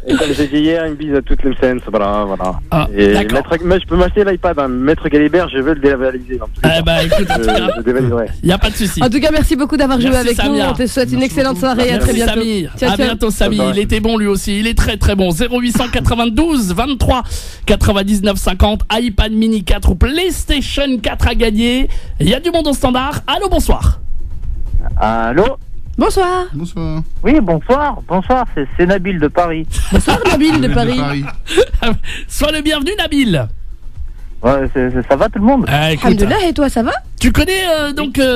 Et comme j'ai dit hier, une bise à toutes les scènes, voilà. Ah, Et d'accord. mais je peux m'acheter l'iPad, hein. Maître Galibert, je veux le dévaliser. Eh ben, écoute, en tout cas, Je dévaliserai. il n'y a pas de souci. En tout cas, merci beaucoup d'avoir joué Merci, avec nous. Samia. On te souhaite une excellente soirée. À très Merci bientôt. Samir. Ciao, À ciao. bientôt Samy. Bye bye. Il était bon lui aussi. Il est très très bon. 0892 23 99 50. iPad mini 4 ou PlayStation 4 à gagner. Il y a du monde au standard. Allô, bonsoir. Allô? Bonsoir. Bonsoir. Oui, bonsoir, c'est Nabil de Paris. Bonsoir Nabil de Paris. Sois le bienvenu, Nabil. Ouais, ça va tout le monde? Écoute, Alhamdoulilah, et toi, ça va? tu connais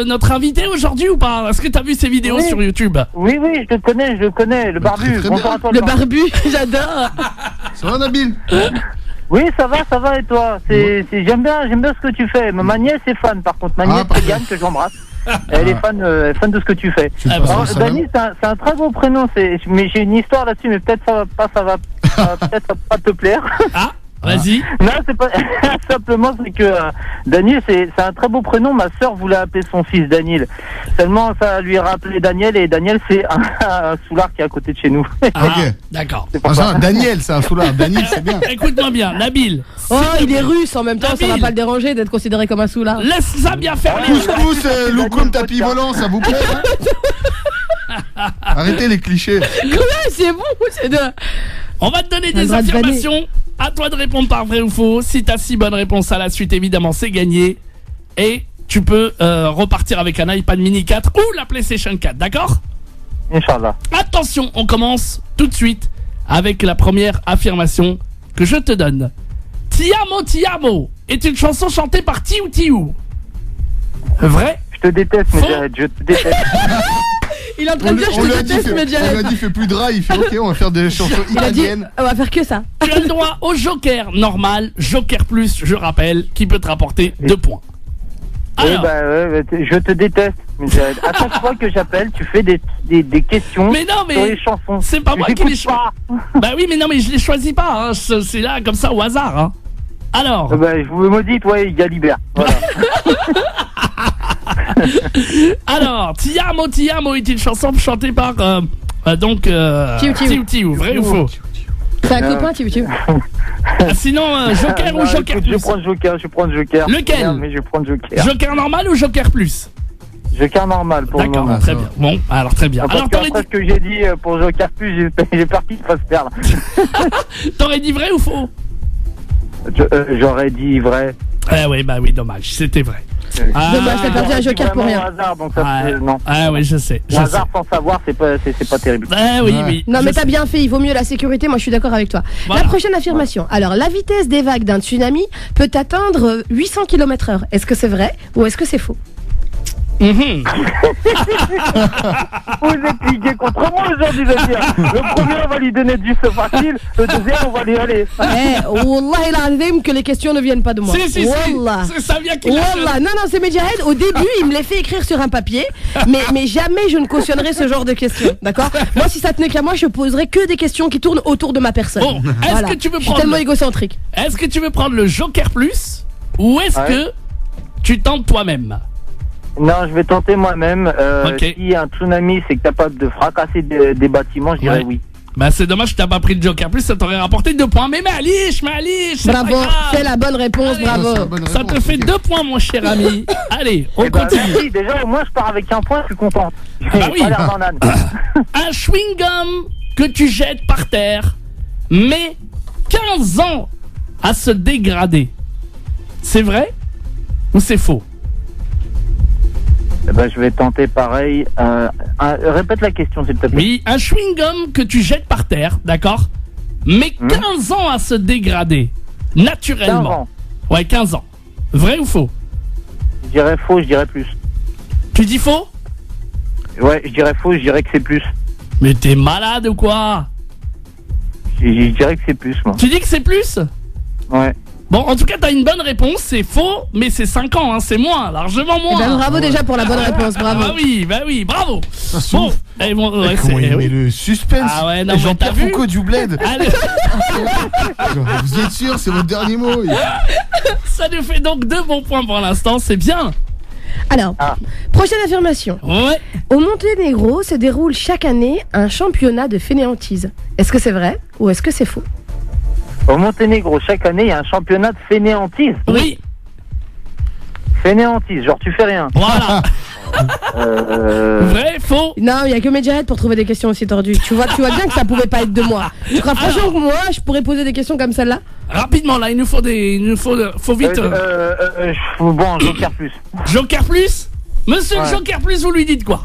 notre invité aujourd'hui ou pas? Est-ce que t'as vu ses vidéos Oui. sur YouTube? Oui, je le connais, le barbu. très Bonsoir bien. à toi, Le barbu, j'adore. Ça va, Nabil? Oui, ça va, et toi? J'aime bien ce que tu fais. Ma nièce est fan, par contre. Ma nièce, parfait. Yann, que j'embrasse. Elle est fan de ce que tu fais. Tu le Ah, passes bah, en salon? Dany, c'est un très beau prénom. Mais j'ai une histoire là-dessus, mais peut-être ça va peut-être pas te plaire. Ah, vas-y. Non, c'est pas simplement c'est que Daniel, c'est un très beau prénom. Ma sœur voulait appeler son fils Daniel. Seulement ça lui a rappelé Daniel, et Daniel c'est un soulard qui est à côté de chez nous. Ah, Ok. d'accord. C'est pour Ah, ça. ça, Daniel, c'est un soulard. Daniel, c'est bien. Écoute-moi bien, Nabil. Oh, il est russe en même temps, ça va Nabil. pas le déranger d'être considéré comme un soulard. Laisse ça bien faire les choses. Couscous, loukoum, tapis volant, ça vous plaît hein? Arrêtez les clichés. Ouais, c'est bon, c'est de... On va te donner On a le des droit de vanner. affirmations. À toi de répondre par vrai ou faux. Si t'as 6 bonnes réponses à la suite, évidemment, c'est gagné. Et tu peux repartir avec un iPad mini 4 ou la PlayStation 4, d'accord? Inch'Allah. Attention, on commence tout de suite avec la première affirmation que je te donne. Ti amo est une chanson chantée par Tiu Tiu. Vrai? Je te déteste, mais Faux. je te déteste. Il est en train de dire, je On lui te a dit, déteste, mais on lui a Jared. dit, fais plus dry. Il fait ok, on va faire des chansons Il a dit, italiennes. on va faire que ça. Tu as le droit au Joker normal, Joker plus, je rappelle, qui peut te rapporter 2 points. Oui, Alors, je te déteste. Mais à chaque fois que j'appelle, tu fais des questions mais non, sur les mais chansons. c'est pas moi qui les J'écoute choisis. pas. Bah oui, mais non, mais je les choisis pas. Hein. C'est là comme ça au hasard. Hein. Alors, Je vous me dis, toi, Galibert. Voilà. Ti amo est une chanson chantée par Tiu Tiu. Tiu Tiu, vrai ou faux? C'est un copain, tu Sinon, Joker ou Non, Joker écoute, plus? je prends le Joker. Lequel? Merde, mais je prends le Joker. Joker normal ou Joker plus? Joker normal pour le D'accord, moment. très ça bien. va. Bon, alors très bien. Parce Alors que t'aurais après dit, ce que j'ai dit pour Joker plus, j'ai peur qu'il se fasse perdre. t'aurais dit vrai ou faux? J'aurais dit vrai. Oui, bah oui, dommage, c'était vrai. Dommage, t'as perdu un J'aurais dit Joker pour vraiment rien. au hasard, donc ça, Ah, non. oui, je sais. Le hasard sans savoir, c'est pas terrible. Oui, Ouais. oui. Non, mais je t'as sais. bien fait, il vaut mieux la sécurité, moi je suis d'accord avec toi. Voilà. La prochaine affirmation. Alors, la vitesse des vagues d'un tsunami peut atteindre 800 km/h. Est-ce que c'est vrai ou est-ce que c'est faux? Mhm. Vous êtes ligués contre moi aujourd'hui, les gars. Le premier, on va lui donner du feu facile. Le deuxième, on va lui aller. Wallah l'azim que les questions ne viennent pas de moi. Si, Wallah. c'est Samia qui l'a Wallah, non, c'est Medjahed. Au début, il me les fait écrire sur un papier, mais jamais je ne cautionnerai ce genre de questions. D'accord? Moi, si ça tenait qu'à moi, je poserais que des questions qui tournent autour de ma personne. Bon, est-ce que tu veux Je suis prendre tellement le- égocentrique. Est-ce que tu veux prendre le Joker plus ou est-ce Ouais. que tu tentes toi-même? Non, je vais tenter moi-même. Ok. Si un tsunami, c'est capable de fracasser des bâtiments, je dirais Ouais. oui. Bah c'est dommage que t'as pas pris le Joker plus, ça t'aurait rapporté 2 points. Mais Malish, c'est pas Bravo, grave. c'est la bonne réponse, Allez. bravo. C'est la bonne Ça réponse, te fait ok. 2 points mon cher ami. Allez, on Eh ben, continue. merci. Déjà, au moins, je pars avec un point, je suis content. J'ai bah oui. pas l'air d'un âne. Un chewing-gum que tu jettes par terre met 15 ans à se dégrader. C'est vrai ou c'est faux? Eh ben, je vais tenter pareil. Répète la question, s'il te plaît. Oui, un chewing-gum que tu jettes par terre, d'accord, met 15 ans à se dégrader, 15 naturellement. ans. Ouais, 15 ans. Vrai ou faux? Je dirais faux, je dirais plus. Tu dis faux? Ouais, je dirais faux, je dirais que c'est plus. Mais t'es malade ou quoi? Je dirais que c'est plus, moi. Tu dis que c'est plus? Ouais. Bon, en tout cas, t'as une bonne réponse, c'est faux, mais c'est 5 ans, hein, c'est moins, largement Eh moins. ben, bravo déjà pour la bonne réponse, bravo. Bah oui, bravo. Ça Bon, souffle. ouais, Comment il c'est... met le suspense. Ah ouais, non, Et mais Jean-Pierre t'as vu Foucault du Bled. Allez, Vous êtes sûr, c'est votre dernier mot. ça nous fait donc 2 bons points pour l'instant, c'est bien. Alors, prochaine affirmation. Ouais. Au Monténégro se déroule chaque année un championnat de fainéantise. Est-ce que c'est vrai ou est-ce que c'est faux? Au Monténégro, chaque année, il y a un championnat de fainéantise. Oui, Fainéantise, genre tu fais rien. voilà. Vrai, faux. Non, il n'y a que Medjahed pour trouver des questions aussi tordues. Tu vois bien que ça pouvait pas être de moi. Tu crois franchement que moi, je pourrais poser des questions comme celle-là? Rapidement, là, il nous faut faut vite. Bon, Joker plus. Joker plus? Monsieur le Ouais. Joker plus, vous lui dites quoi?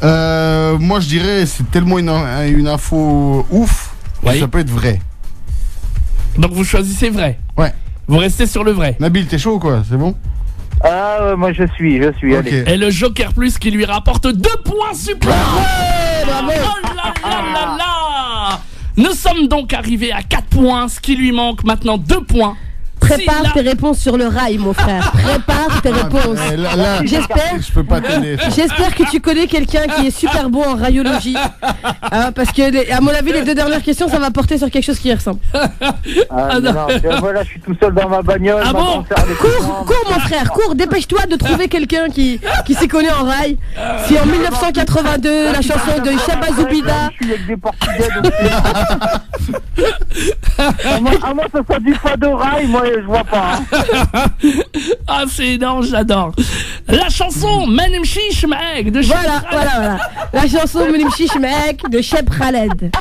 Moi, je dirais, c'est tellement une info ouf que Oui. ça peut être vrai. Donc vous choisissez vrai. Ouais. Vous restez sur le vrai. Nabil, t'es chaud ou quoi? C'est bon? Ah, moi je suis, Ok. allez. Et le Joker Plus qui lui rapporte 2 points supplémentaires. bravo. Oh là là là là. Nous sommes donc arrivés à 4 points, ce qui lui manque maintenant 2 points. Prépare Si tes réponses sur le rail, mon frère. Prépare tes réponses. Là, J'espère. je peux pas t'aider. J'espère que tu connais quelqu'un qui est super bon en rayologie. Hein, parce que, à mon avis, les 2 dernières questions, ça va porter sur quelque chose qui y ressemble. Ah, non. non, voilà, je suis tout seul dans ma bagnole. Ah ma bon grande sœur, elle est Cours, mon frère, cours, dépêche-toi de trouver quelqu'un qui s'y connaît en rail. Si en 1982, la chanson de Cheba Zoubida. Je suis avec des Portugais, donc à moi, ça soit du fado rail, moi, je vois pas. Hein. Ah, c'est énorme, j'adore. La chanson Menem Chish Meg de Voilà. La chanson Menem Chish Mec de Cheb Khaled.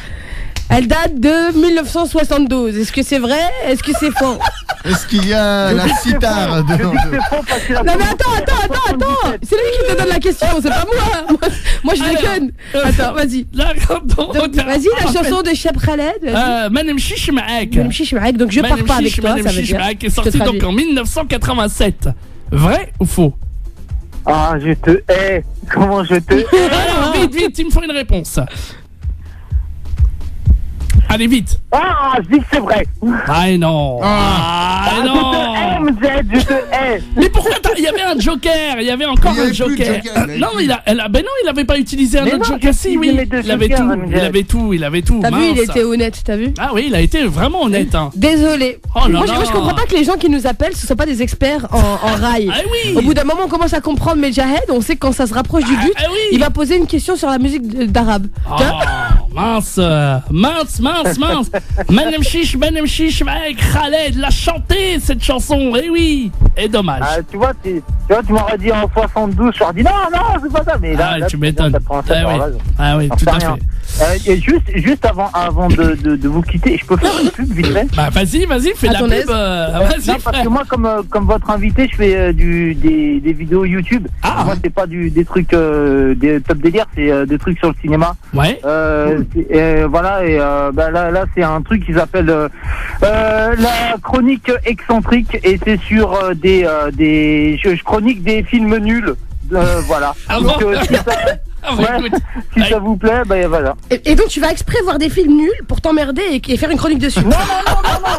Elle date de 1972. Est-ce que c'est vrai? Est-ce que c'est faux? Est-ce qu'il y a la sitar Je dis dedans? que c'est faux parce qu'il a Non mais attends. C'est lui qui te donne la question, c'est pas moi. Moi je Alors, déconne. Attends, vas-y. Donc, vas-y, la chanson de Cheb Khaled. Menem Chish Meg. Menem Chish Mec. Donc je pars pas avec toi, ça veut dire. Qui est sorti donc en 1987. Vrai ou faux? Ah, je te hais. Comment je te hais. Alors, vite, il me faut une réponse. Allez, vite. Ah, je dis que c'est vrai. Ah non. Je te hais, MZ, je te hais. Mais pourquoi il y avait un joker? Il y avait encore Il y un avait plus de joker. joker, Non, il avait pas utilisé un Mais autre non, joker. Si, il oui. met deux Il avait jokers, tout. MZ. Il avait tout. T'as vu, il Mince. était honnête, t'as vu? Ah oui, il a été vraiment honnête. Hein. Désolé. Oh là Moi, là. je comprends pas que les gens qui nous appellent, ce sont pas des experts en rail. Ah oui. Au bout d'un moment, on commence à comprendre Medjahed, on sait que quand ça se rapproche du but, Ah oui. il va poser une question sur la musique d'arabe. Oh, mince. Menem Chish avec Khaled l'a chanté cette chanson. Eh oui. Et dommage. Ah, tu vois, tu m'aurais dit en 72, je t'aurais dit non, c'est pas ça. Mais là, Tu m'étonnes. 87, alors là, Ah oui, j'en tout sais à rien. fait. Et juste avant de vous quitter, je peux faire une pub vite fait? Bah vas-y, fais À la ton pub. aise. Vas-y, Non, parce frère. que moi, comme votre invité, je fais des vidéos YouTube. Ah. Moi, c'est pas des trucs des top délire, c'est des trucs sur le cinéma. Ouais. Voilà, et là, c'est un truc qui s'appelle la chronique excentrique, et c'est sur je chronique des films nuls. Voilà. Ah Donc, bon si ça, Ah bah, ouais, écoute. si ça vous plaît, voilà. Et donc, tu vas exprès voir des films nuls pour t'emmerder et faire une chronique dessus. Non,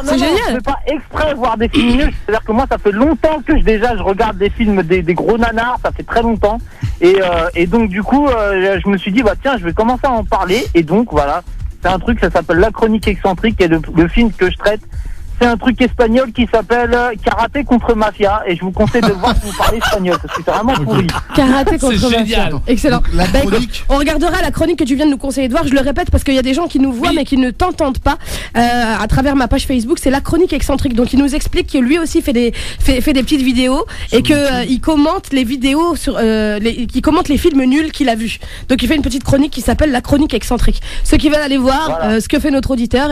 C'est génial. je fais pas exprès voir des films nuls. C'est-à-dire que moi, ça fait longtemps que je regarde des films, des gros nanars, ça fait très longtemps. Et donc, du coup, je me suis dit, tiens, je vais commencer à en parler. Et donc, voilà, c'est un truc, ça s'appelle La Chronique Excentrique, et le film que je traite, c'est un truc espagnol qui s'appelle Karaté contre Mafia, et je vous conseille de voir si vous parlez espagnol, parce que c'est vraiment pourri. Karaté contre C'est Mafia. génial. Excellent. Donc, la Bah, écoute, chronique. on regardera la chronique que tu viens de nous conseiller de voir. Je le répète parce qu'il y a des gens qui nous voient Oui. mais qui ne t'entendent pas à travers ma page Facebook. C'est La Chronique Excentrique. Donc il nous explique que lui aussi fait des petites vidéos et que il commente les vidéos sur qui commente les films nuls qu'il a vus. Donc il fait une petite chronique qui s'appelle La Chronique Excentrique. Ceux qui veulent aller voir Voilà. ce que fait notre auditeur,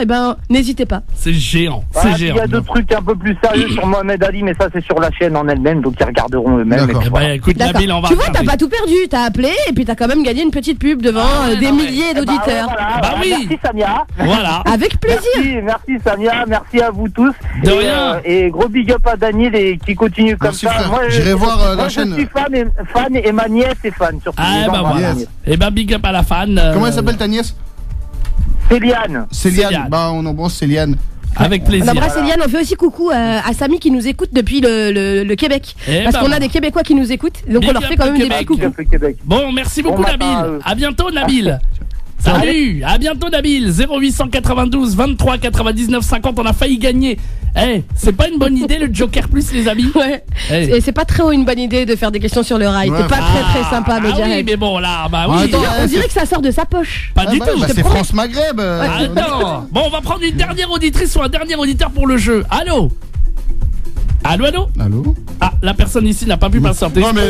n'hésitez pas. C'est géant. Voilà, C'est puis géant. il y a d'autres trucs un peu plus sérieux sur Mohamed Ali, mais ça c'est sur la chaîne en elle-même, donc ils regarderont eux-mêmes. D'accord. et Eh voilà. ben, écoute, D'accord. Nabil, on va Tu vois, t'as regarder. pas tout perdu. T'as appelé et puis t'as quand même gagné une petite pub devant ouais, des non, mais- milliers Bah, ouais, d'auditeurs. voilà, Bah oui. Merci Samia. Voilà. Avec plaisir. Merci Samia, merci à vous tous. De et, rien. Et gros big up à Daniel et qui continue comme Merci, ça. frère. Moi, J'irai voir, la moi, chaîne. Je suis fan et ma nièce est fan surtout. Ah Les bah gens, voilà. Yes. Eh ben big up à la fan. Comment elle s'appelle ta nièce? Céliane. Céliane. Céliane. Bah, on embrasse Céliane. Avec On plaisir. embrasse Eliane, on fait aussi coucou à Samy qui nous écoute depuis le Québec. Eh Parce ben qu'on a voilà. des Québécois qui nous écoutent, donc Big on leur up fait quand au même des Québec. petits coucous. Le Québec. Bon, merci Bon beaucoup matin à Nabil. eux. À bientôt Nabil. Salut, à bientôt Nabil. 0892 23 99 50, on a failli gagner. Eh, c'est pas une bonne idée le Joker Plus les amis. Ouais. Eh. Et c'est pas trop une bonne idée de faire des questions sur le rail. Ouais. T'es pas très sympa, mais Ah oui, mais bon là, bah oui. Attends, On dirait que ça sort de sa poche. Pas du Ah, tout. bah, je te c'est promets. France Maghreb. Attends. Bon, on va prendre une dernière auditrice ou un dernier auditeur pour le jeu. Allô. Allô. Allô? Ah, la personne ici n'a pas pu patienter. Non, mais.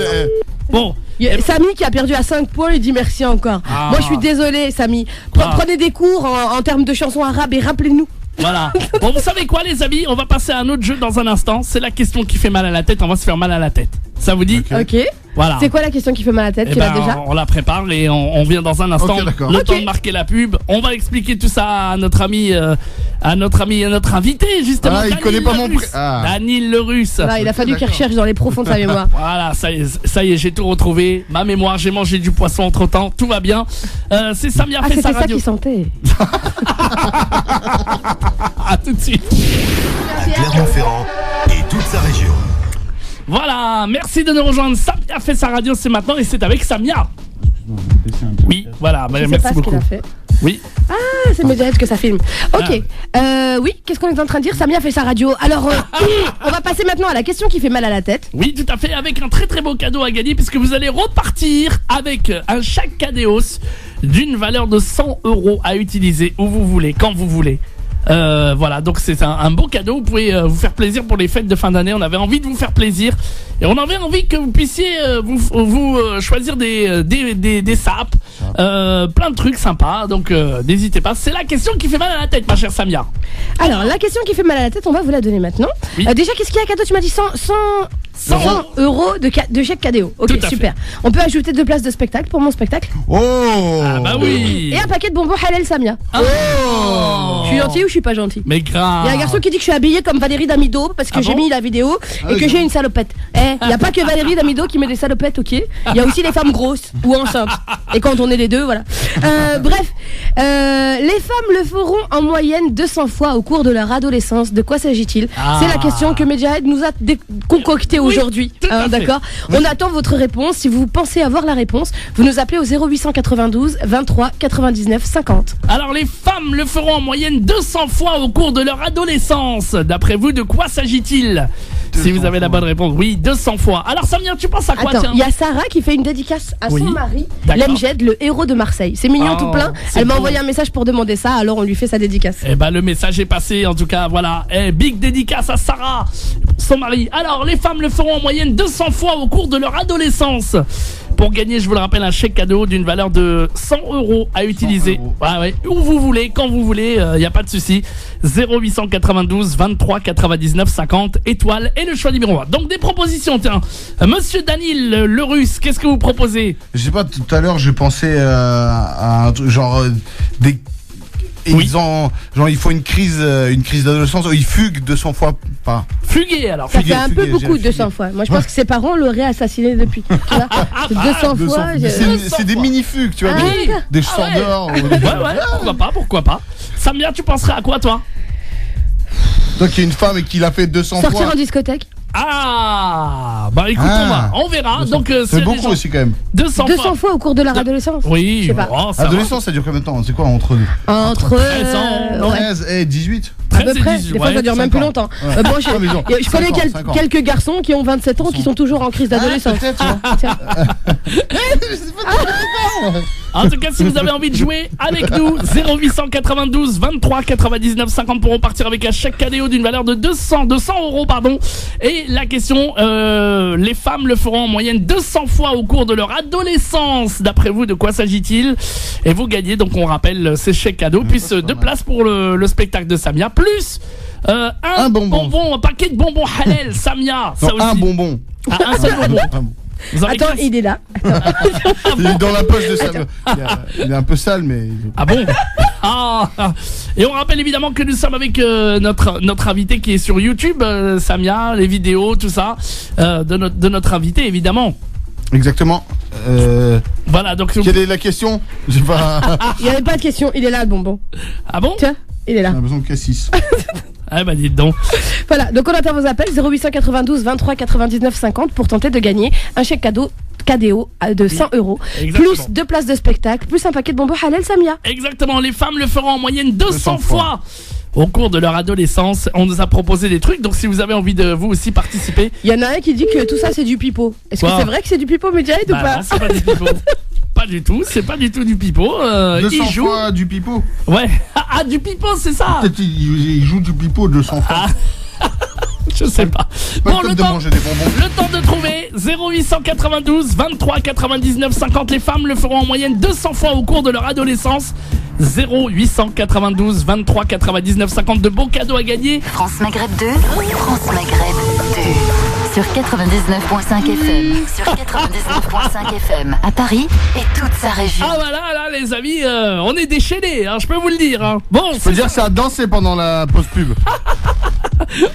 Bon. Il y a Samy qui a perdu à 5 points, il dit merci encore. Ah. Moi je suis désolé Samy. Ah. Prenez des cours en termes de chansons arabes et rappelez-nous. Voilà. Bon, vous savez quoi, les amis? On va passer à un autre jeu dans un instant. C'est la question qui fait mal à la tête. On va se faire mal à la tête. Ça vous dit? Ok. Voilà. C'est quoi la question qui fait mal à la tête? Eh Tu l'as ben, déjà? on la prépare et on vient dans un instant. Ok, d'accord. Le Ok. temps de marquer la pub. On va expliquer tout ça à notre ami, à notre invité justement. Ah, il Daniel connaît pas mon Lerus. Daniel Lerus. Voilà, il a fallu qu'il d'accord. recherche dans les profonds de sa mémoire. Voilà, ça y est, j'ai tout retrouvé. Ma mémoire, j'ai mangé du poisson entre temps, tout va bien. C'est Samia Ah, fait sa c'était ça radio. qui sentait. À tout de suite. Clermont-Ferrand et toute sa région. Voilà, merci de nous rejoindre. Samia fait sa radio, c'est maintenant et c'est avec Samia. Oui, voilà, Je sais merci pas ce qu'il beaucoup. a fait. Oui. Ah, c'est Mediahed que ça filme. Ok. Oui, qu'est-ce qu'on est en train de dire? Samia fait sa radio. Alors, on va passer maintenant à la question qui fait mal à la tête. Oui, tout à fait, avec un très très beau cadeau à gagner puisque vous allez repartir avec un chèque Cadeos d'une valeur de 100 € à utiliser où vous voulez, quand vous voulez. Voilà, donc c'est un beau cadeau. Vous pouvez vous faire plaisir pour les fêtes de fin d'année. On avait envie de vous faire plaisir et on avait envie que vous puissiez vous choisir des sapes, plein de trucs sympas. Donc n'hésitez pas. C'est la question qui fait mal à la tête, ma chère Samia. Alors, la question qui fait mal à la tête, on va vous la donner maintenant. Oui. Déjà, qu'est-ce qu'il y a à cadeau? Tu m'as dit 100 € de chèque cadeau. Ok, Tout à super. On peut ajouter 2 places de spectacle pour mon spectacle. Oh. Ah bah oui. Et un paquet de bonbons Halal Samia. Oh. Je suis gentil ou je suis pas gentil? Mais grave. Il y a un garçon qui dit que je suis habillée comme Valérie Damido parce que Ah j'ai bon mis la vidéo et oui, que non. j'ai une salopette. Il n'y a pas que Valérie Damido qui met des salopettes, ok? Il y a aussi les femmes grosses ou enceintes. Et quand on est les deux, voilà. Bref, les femmes le feront en moyenne 200 fois au cours de leur adolescence. De quoi s'agit-il? Ah. C'est la question que Mediahed nous a concoctée aujourd'hui. tout à fait. D'accord? On attend votre réponse. Si vous pensez avoir la réponse, vous nous appelez au 0892 23 99 50. Alors les femmes le feront en moyenne 200 fois au cours de leur adolescence. D'après vous, de quoi s'agit-il? Si vous avez la bonne réponse, oui, 200 fois. Alors Samia, tu penses à quoi? Attends, tiens il y a Sarah qui fait une dédicace à Oui. son mari, D'accord. Lemjed, le héros de Marseille. C'est mignon Oh, tout plein. c'est Elle m'a beau. envoyé un message pour demander ça, alors on lui fait sa dédicace. Eh ben le message est passé en tout cas, voilà. Big dédicace à Sarah, son mari. Alors les femmes le feront en moyenne 200 fois au cours de leur adolescence. Pour gagner, je vous le rappelle, un chèque cadeau d'une valeur de 100 € à utiliser. 100 €. Ouais, où vous voulez, quand vous voulez, y a pas de souci. 0892 23 99 50 étoiles et le choix numéro 1. Donc des propositions, tiens. Monsieur Daniel Lerus, qu'est-ce que vous proposez? Je sais pas, tout à l'heure, je pensais à un truc genre des. Et Oui. genre il faut une crise d'adolescence où ils fuguent 200 fois par. Fuguer alors. Ça Fuguer, fait un peu fuguer, beaucoup, j'ai 200 fois. Moi, je pense que ses parents l'auraient assassiné depuis. Tu vois, 200 fois. Mais je- c'est 200 c'est des fois. mini-fugues, tu vois, Ah, des d'accord. chasseurs ouais. d'or. Ouais, pourquoi pas. Samia, tu penserais à quoi toi? Toi qui es une femme et qui l'a fait 200 Sortir fois. en discothèque. Ah, bah écoute, Ah. on verra. 200. Donc C'est les beaucoup gens- aussi quand même. 200 200 fois au cours de leur adolescence. Oui, Je sais pas. oh, ça va. Adolescence, ça dure combien de temps? C'est quoi entre Entre 13 ans, ouais. 13 et 18? À 13 peu et près. 18, Des fois, ouais, ça dure même 5 plus ans. longtemps. Ouais. Bon, Ah, mais genre, je connais 5 ans. quelques garçons qui ont 27 ans qui sont toujours en crise d'adolescence. peut-être, tu vois. Tiens. En tout cas, si vous avez envie de jouer avec nous, 0892 23 99 50 pour repartir avec un chèque cadeau d'une valeur de 200 €, pardon. Et la question, les femmes le feront en moyenne 200 fois au cours de leur adolescence. D'après vous, de quoi s'agit-il? Et vous gagnez, donc on rappelle, ces chèques cadeaux, plus 2 places pour le spectacle de Samia, plus un bonbon, un paquet de bonbons halal, Samia. Ça Non, aussi. un bonbon. Ah, un seul bonbon. Un bon. Vous avez Attends, classe- il est là. Il est dans la poche de Sam. Il est un peu sale, mais. Ah bon? Ah. Et on rappelle évidemment que nous sommes avec notre invité qui est sur YouTube, Samia, les vidéos, tout ça, de notre invité évidemment. Exactement. Voilà, donc. Quelle est la question? J'ai pas. Il n'y avait pas de question. Il est là, le bonbon. Ah bon? Tiens, il est là. J'ai l'impression qu'il y a 6. Ah bah dites donc. Voilà, donc on attend vos appels 0892 23 99 50 pour tenter de gagner un chèque cadeau de 100 €, Exactement. plus 2 places de spectacle, plus un paquet de bonbons halal Samia. Exactement, les femmes le feront en moyenne 200 200 fois. Au cours de leur adolescence, on nous a proposé des trucs, donc si vous avez envie de vous aussi participer, Il y en a un qui dit que tout ça c'est du pipeau. Est-ce que Wow. c'est vrai que c'est du pipeau, Mediahed, ou bah pas? non, c'est pas du pipeau. Pas du tout, c'est pas du tout du pipeau. 200 Il joue. fois du pipeau. Ouais. Ah, du pipeau, c'est ça. Peut-être il joue du pipeau 200 fois. Je sais pas. Pas Bon, le le de temps. manger des bonbons. Le temps de trouver 0892 23 99 50. Les femmes le feront en moyenne 200 fois au cours de leur adolescence. 0892 23 99 50. De beaux cadeaux à gagner. France Maghreb 2, France Maghreb 2. sur 99.5 FM. Sur 99.5 FM à Paris et toute sa région. Ah voilà, là les amis, on est déchaînés, hein, je peux vous le dire. Hein. Bon, Je peux dire, ça a dansé pendant la pause pub.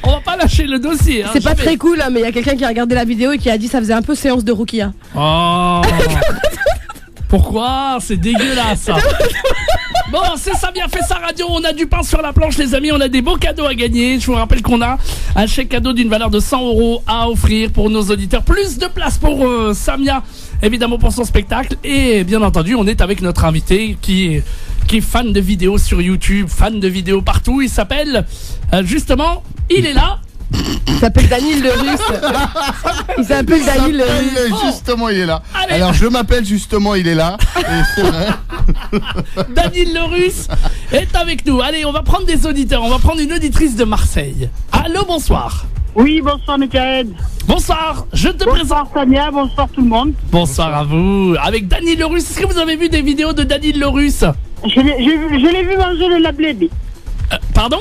on va pas lâcher le dossier. Hein, C'est pas jamais. très cool, hein, mais il y a quelqu'un qui a regardé la vidéo et qui a dit ça faisait un peu séance de Rukia. Oh. Pourquoi? C'est dégueulasse ça. Bon, c'est ça, bien fait sa radio. On a du pain sur la planche, les amis. On a des beaux cadeaux à gagner. Je vous rappelle qu'on a un chèque cadeau d'une valeur de 100 € à offrir pour nos auditeurs. Plus de place pour Samia, évidemment, pour son spectacle. Et bien entendu, on est avec notre invité qui est fan de vidéos sur YouTube, fan de vidéos partout. Il s'appelle, justement, il est là. Il s'appelle Daniel le Russe. Il s'appelle Daniel le Russe. Justement, il est là. Allez. Alors, je m'appelle justement, il est là. Et c'est vrai. Daniel le Russe est avec nous. Allez, on va prendre des auditeurs. On va prendre une auditrice de Marseille. Allô, bonsoir. Oui, bonsoir Michael. Bonsoir, je te présente. Bonsoir Samia, bonsoir tout le monde. Bonsoir à vous. Avec Daniel le Russe. Est-ce que vous avez vu des vidéos de Daniel le Russe? Je l'ai vu manger le lablébi. Pardon?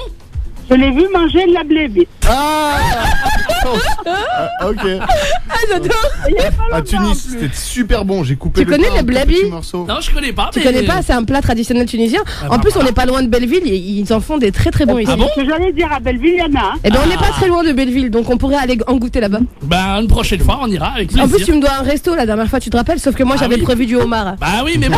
Je l'ai vu manger le lablébi. Ah ok. Ah, j'adore. À Tunis, c'était super bon. J'ai coupé Tu le connais pain le en tout blabbi petits morceaux. Non, je connais pas. Tu mais- connais pas, c'est un plat traditionnel tunisien. Ah, En bah, plus, on voilà. n'est pas loin de Belleville, ils en font des très très bons ici. Ah bon? Ce que j'allais dire à Belleville, il y en a. Eh ben, on n'est Ah. pas très loin de Belleville, donc on pourrait aller en goûter là-bas. Ben, une prochaine fois, on ira avec plaisir. En plus, tu me dois un resto la dernière fois, tu te rappelles, sauf que moi Ah j'avais oui. prévu du homard. Bah oui, mais bon.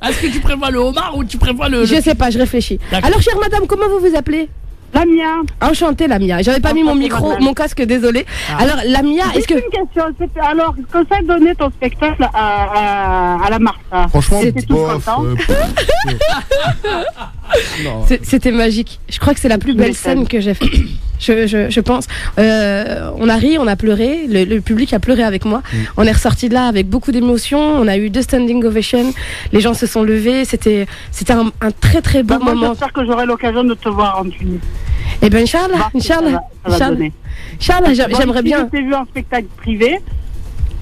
Est-ce que tu prévois le homard ou tu prévois le. Je sais pas, je réfléchis. D'accord. Alors, chère madame, comment vous vous appelez? Lamia. Enchantée, Lamia. J'avais pas mis mon micro, madame. mon casque, désolé. Alors, Lamia, est-ce que. Une question. Alors, quand ça a donné ton spectacle à la Martha? Franchement, C'était tout bof, content. non. C'était magique. Je crois que c'est la plus belle scène que j'ai faite. Je pense. On a ri, on a pleuré. Le public a pleuré avec moi. On est ressorti de là avec beaucoup d'émotions. On a eu 2 standing ovations. Les gens se sont levés. C'était un très très beau Moi, moment. j'espère que j'aurai l'occasion de te voir en Tunis. Eh ben, Inch'Allah, Voir si ça Inch'Allah, va- ça va Inch'Allah. donner. Inch'Allah, j'aimerais Bon, ici, bien. Je t'ai vu en spectacle privé.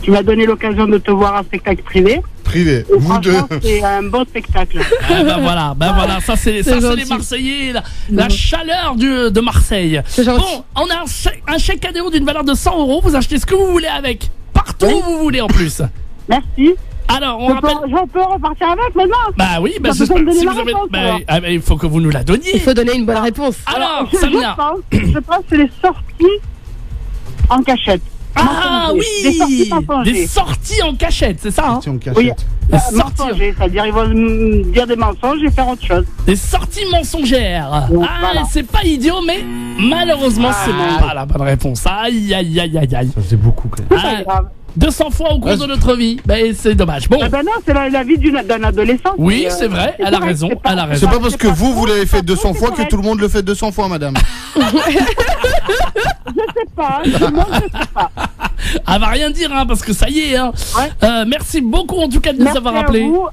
Tu m'as donné l'occasion de te voir en spectacle privé. Privé. Et Vous deux. franchement, c'est un bon spectacle. Ah, ben voilà, ça c'est les gentil. Marseillais, la chaleur de Marseille. C'est gentil. Bon, on a un chèque cadeau d'une valeur de 100 €. Vous achetez ce que vous voulez avec. Partout où vous voulez en plus. Merci. Alors, on rappelle. Je peux repartir avec maintenant? Bah oui, bah T'as c'est besoin de donner si la vous avez. réponse, bah, alors. il faut que vous nous la Il donniez. faut donner une bonne réponse. Alors, je Samia. pense que c'est les sorties en cachette. Ah Mensonger. Des sorties oui, mensonger. des sorties en cachette, c'est ça, hein? Si on cachette. Oui. Des sorties, Mensonger, c'est-à-dire ils vont me dire des mensonges et faire autre chose. des sorties mensongères. Donc, Ah, voilà. c'est pas idiot, mais malheureusement, c'est pas la bonne réponse. Aïe, aïe, aïe, aïe, aïe. Ça faisait beaucoup quand même. C'est pas Ah, grave. 200 fois au cours de notre vie, ben c'est dommage. Bon, Ah ben non, c'est la vie d'un adolescent. oui, Et, c'est vrai, c'est elle a correct, raison, c'est pas- elle a C'est raison. pas parce que vous l'avez fait 200 c'est fois que correct. tout le monde le fait 200 fois, madame. Je sais pas, tout le monde ne sait pas. Elle va rien dire, hein, parce que ça y est, hein. Ouais. Merci beaucoup en tout cas de nous Merci avoir à appelés. vous,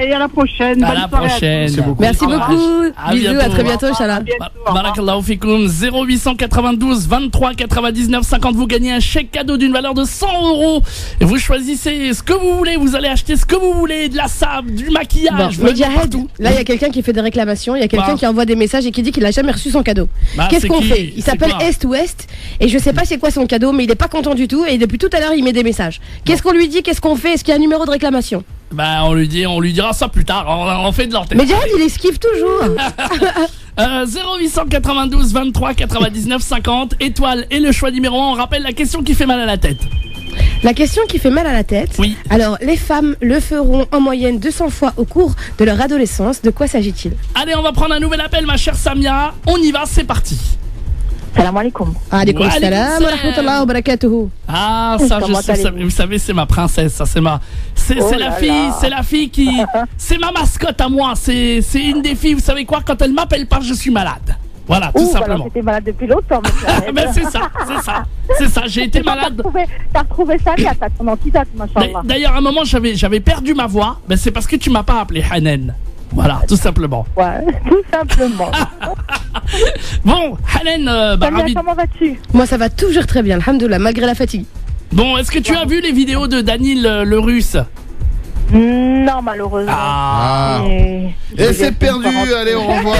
et à la prochaine. À Bonne la soirée à tous. prochaine. Merci beaucoup. Merci Au revoir. beaucoup. À Bisous, bientôt. à très bientôt, Inch'Allah. À bientôt, au revoir. Barakallahu fikoum. 0892 23 99 50. Vous gagnez un chèque cadeau d'une valeur de 100 €. Et vous choisissez ce que vous voulez. Vous allez acheter ce que vous voulez. De la sable, du Bon, maquillage. mais vraiment Jahed, partout. là il y a quelqu'un qui fait des réclamations, il y a quelqu'un Bah. qui envoie des messages et qui dit qu'il a jamais reçu son cadeau. Bah, Qu'est-ce c'est qu'on qui fait? Il C'est s'appelle quoi Est-Ouest et je sais pas c'est quoi son cadeau, mais il est pas content du tout et depuis tout à l'heure il met des messages. Qu'est-ce qu'on lui dit? Qu'est-ce qu'on fait? Est-ce qu'il y a un numéro de réclamation? Bah, on lui dira ça plus tard. On fait de l'antenne. Mais Jahed il esquive toujours. 0892 23 99 50. Étoile et le choix numéro 1. On rappelle la question qui fait mal à la tête. La question qui fait mal à la tête. Oui. Alors les femmes le feront en moyenne 200 fois au cours de leur adolescence. De quoi s'agit-il? Allez, on va prendre un nouvel appel, ma chère Samia. On y va, c'est parti. Salam alaikum. Alaykoum Wa alaykoum salam wa salam. rahmatullahi wa barakatuhu. Ah, ça, je Comment sais, allez-vous vous savez, c'est ma princesse, ça, c'est Oh la là fille, là. c'est la fille qui, c'est ma mascotte à moi, c'est une des filles, vous savez quoi, quand elle m'appelle pas, je suis malade. Voilà, tout Ouh, bah alors simplement. j'étais malade depuis longtemps. Ben, c'est ça, j'ai été malade. T'as retrouvé ça, mais t'as ton antidote, machallah. D'ailleurs, à un moment, j'avais perdu ma voix, ben, c'est parce que tu m'as pas appelé Hanen. Voilà, tout simplement. Ouais, tout simplement. Bon, Hanen, Samia, ravi. comment vas-tu? Moi ça va toujours très bien, alhamdoulilah, malgré la fatigue. Bon, est-ce que tu as vu les vidéos de Daniel le Russe? Non, malheureusement. Ah. Et c'est perdu, allez, au revoir.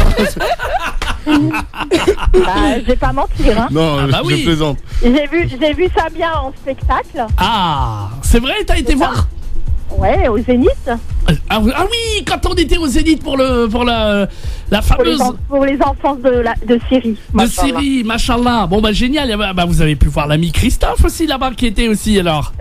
Je vais pas mentir. Hein. Non, Ah bah je oui. plaisante. J'ai vu Samia en spectacle. Ah, c'est vrai, t'as été voir? Ouais, au Zénith. Ah oui, quand on était au Zénith pour la fameuse Pour les enfants de Syrie. de Syrie, machallah. Bon bah génial. Bah vous avez pu voir l'ami Christophe aussi là-bas qui était aussi alors.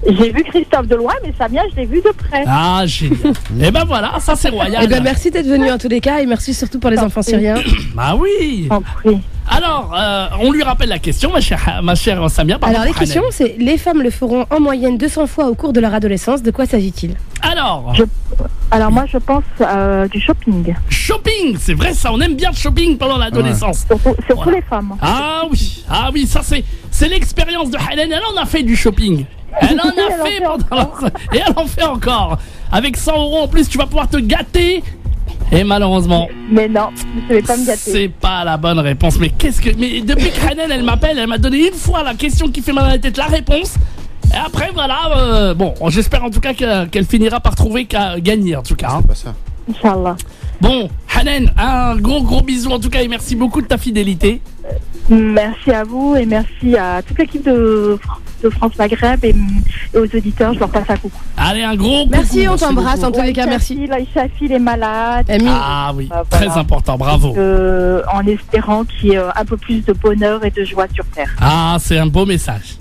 J'ai vu Christophe de loin, mais Samia, je l'ai vu de près. Ah génial. Et ben voilà, ça c'est royal. Eh ben merci d'être venu en tous les cas et merci surtout pour les enfants syriens. Bah oui. En prie. Alors, on lui rappelle la question, ma chère Samia. Pardon, Alors les Hanan. questions, c'est les femmes le feront en moyenne 200 fois au cours de leur adolescence. De quoi s'agit-il? Alors, Alors moi, je pense du shopping. shopping, c'est vrai ça, on aime bien le shopping pendant l'adolescence. Surtout Voilà. les femmes. Ah oui, ça c'est l'expérience de Hanan. Elle en a fait du shopping. Elle en a Elle en fait fait pendant et elle en fait encore. Avec 100 € en plus, tu vas pouvoir te gâter. Et malheureusement, Mais non, je vais pas me gâter. c'est pas la bonne réponse. Mais mais depuis que Hanan elle m'appelle, elle m'a donné une fois la question qui fait mal à la tête, la réponse. Et après voilà, bon, j'espère en tout cas qu'elle finira par trouver qu'à gagner en tout cas. Hein. Pas ça. Inch'Allah. Bon, Hanan, un gros bisou en tout cas et merci beaucoup de ta fidélité. Merci à vous et merci à toute l'équipe de France Maghreb et aux auditeurs. Je leur passe un coucou. Allez, un gros Merci, coucou. on t'embrasse en tous les cas, merci. Shafi, les malades. Amy. Ah oui, Voilà. très important, bravo. En espérant qu'il y ait un peu plus de bonheur et de joie sur Terre. Ah, c'est un beau message.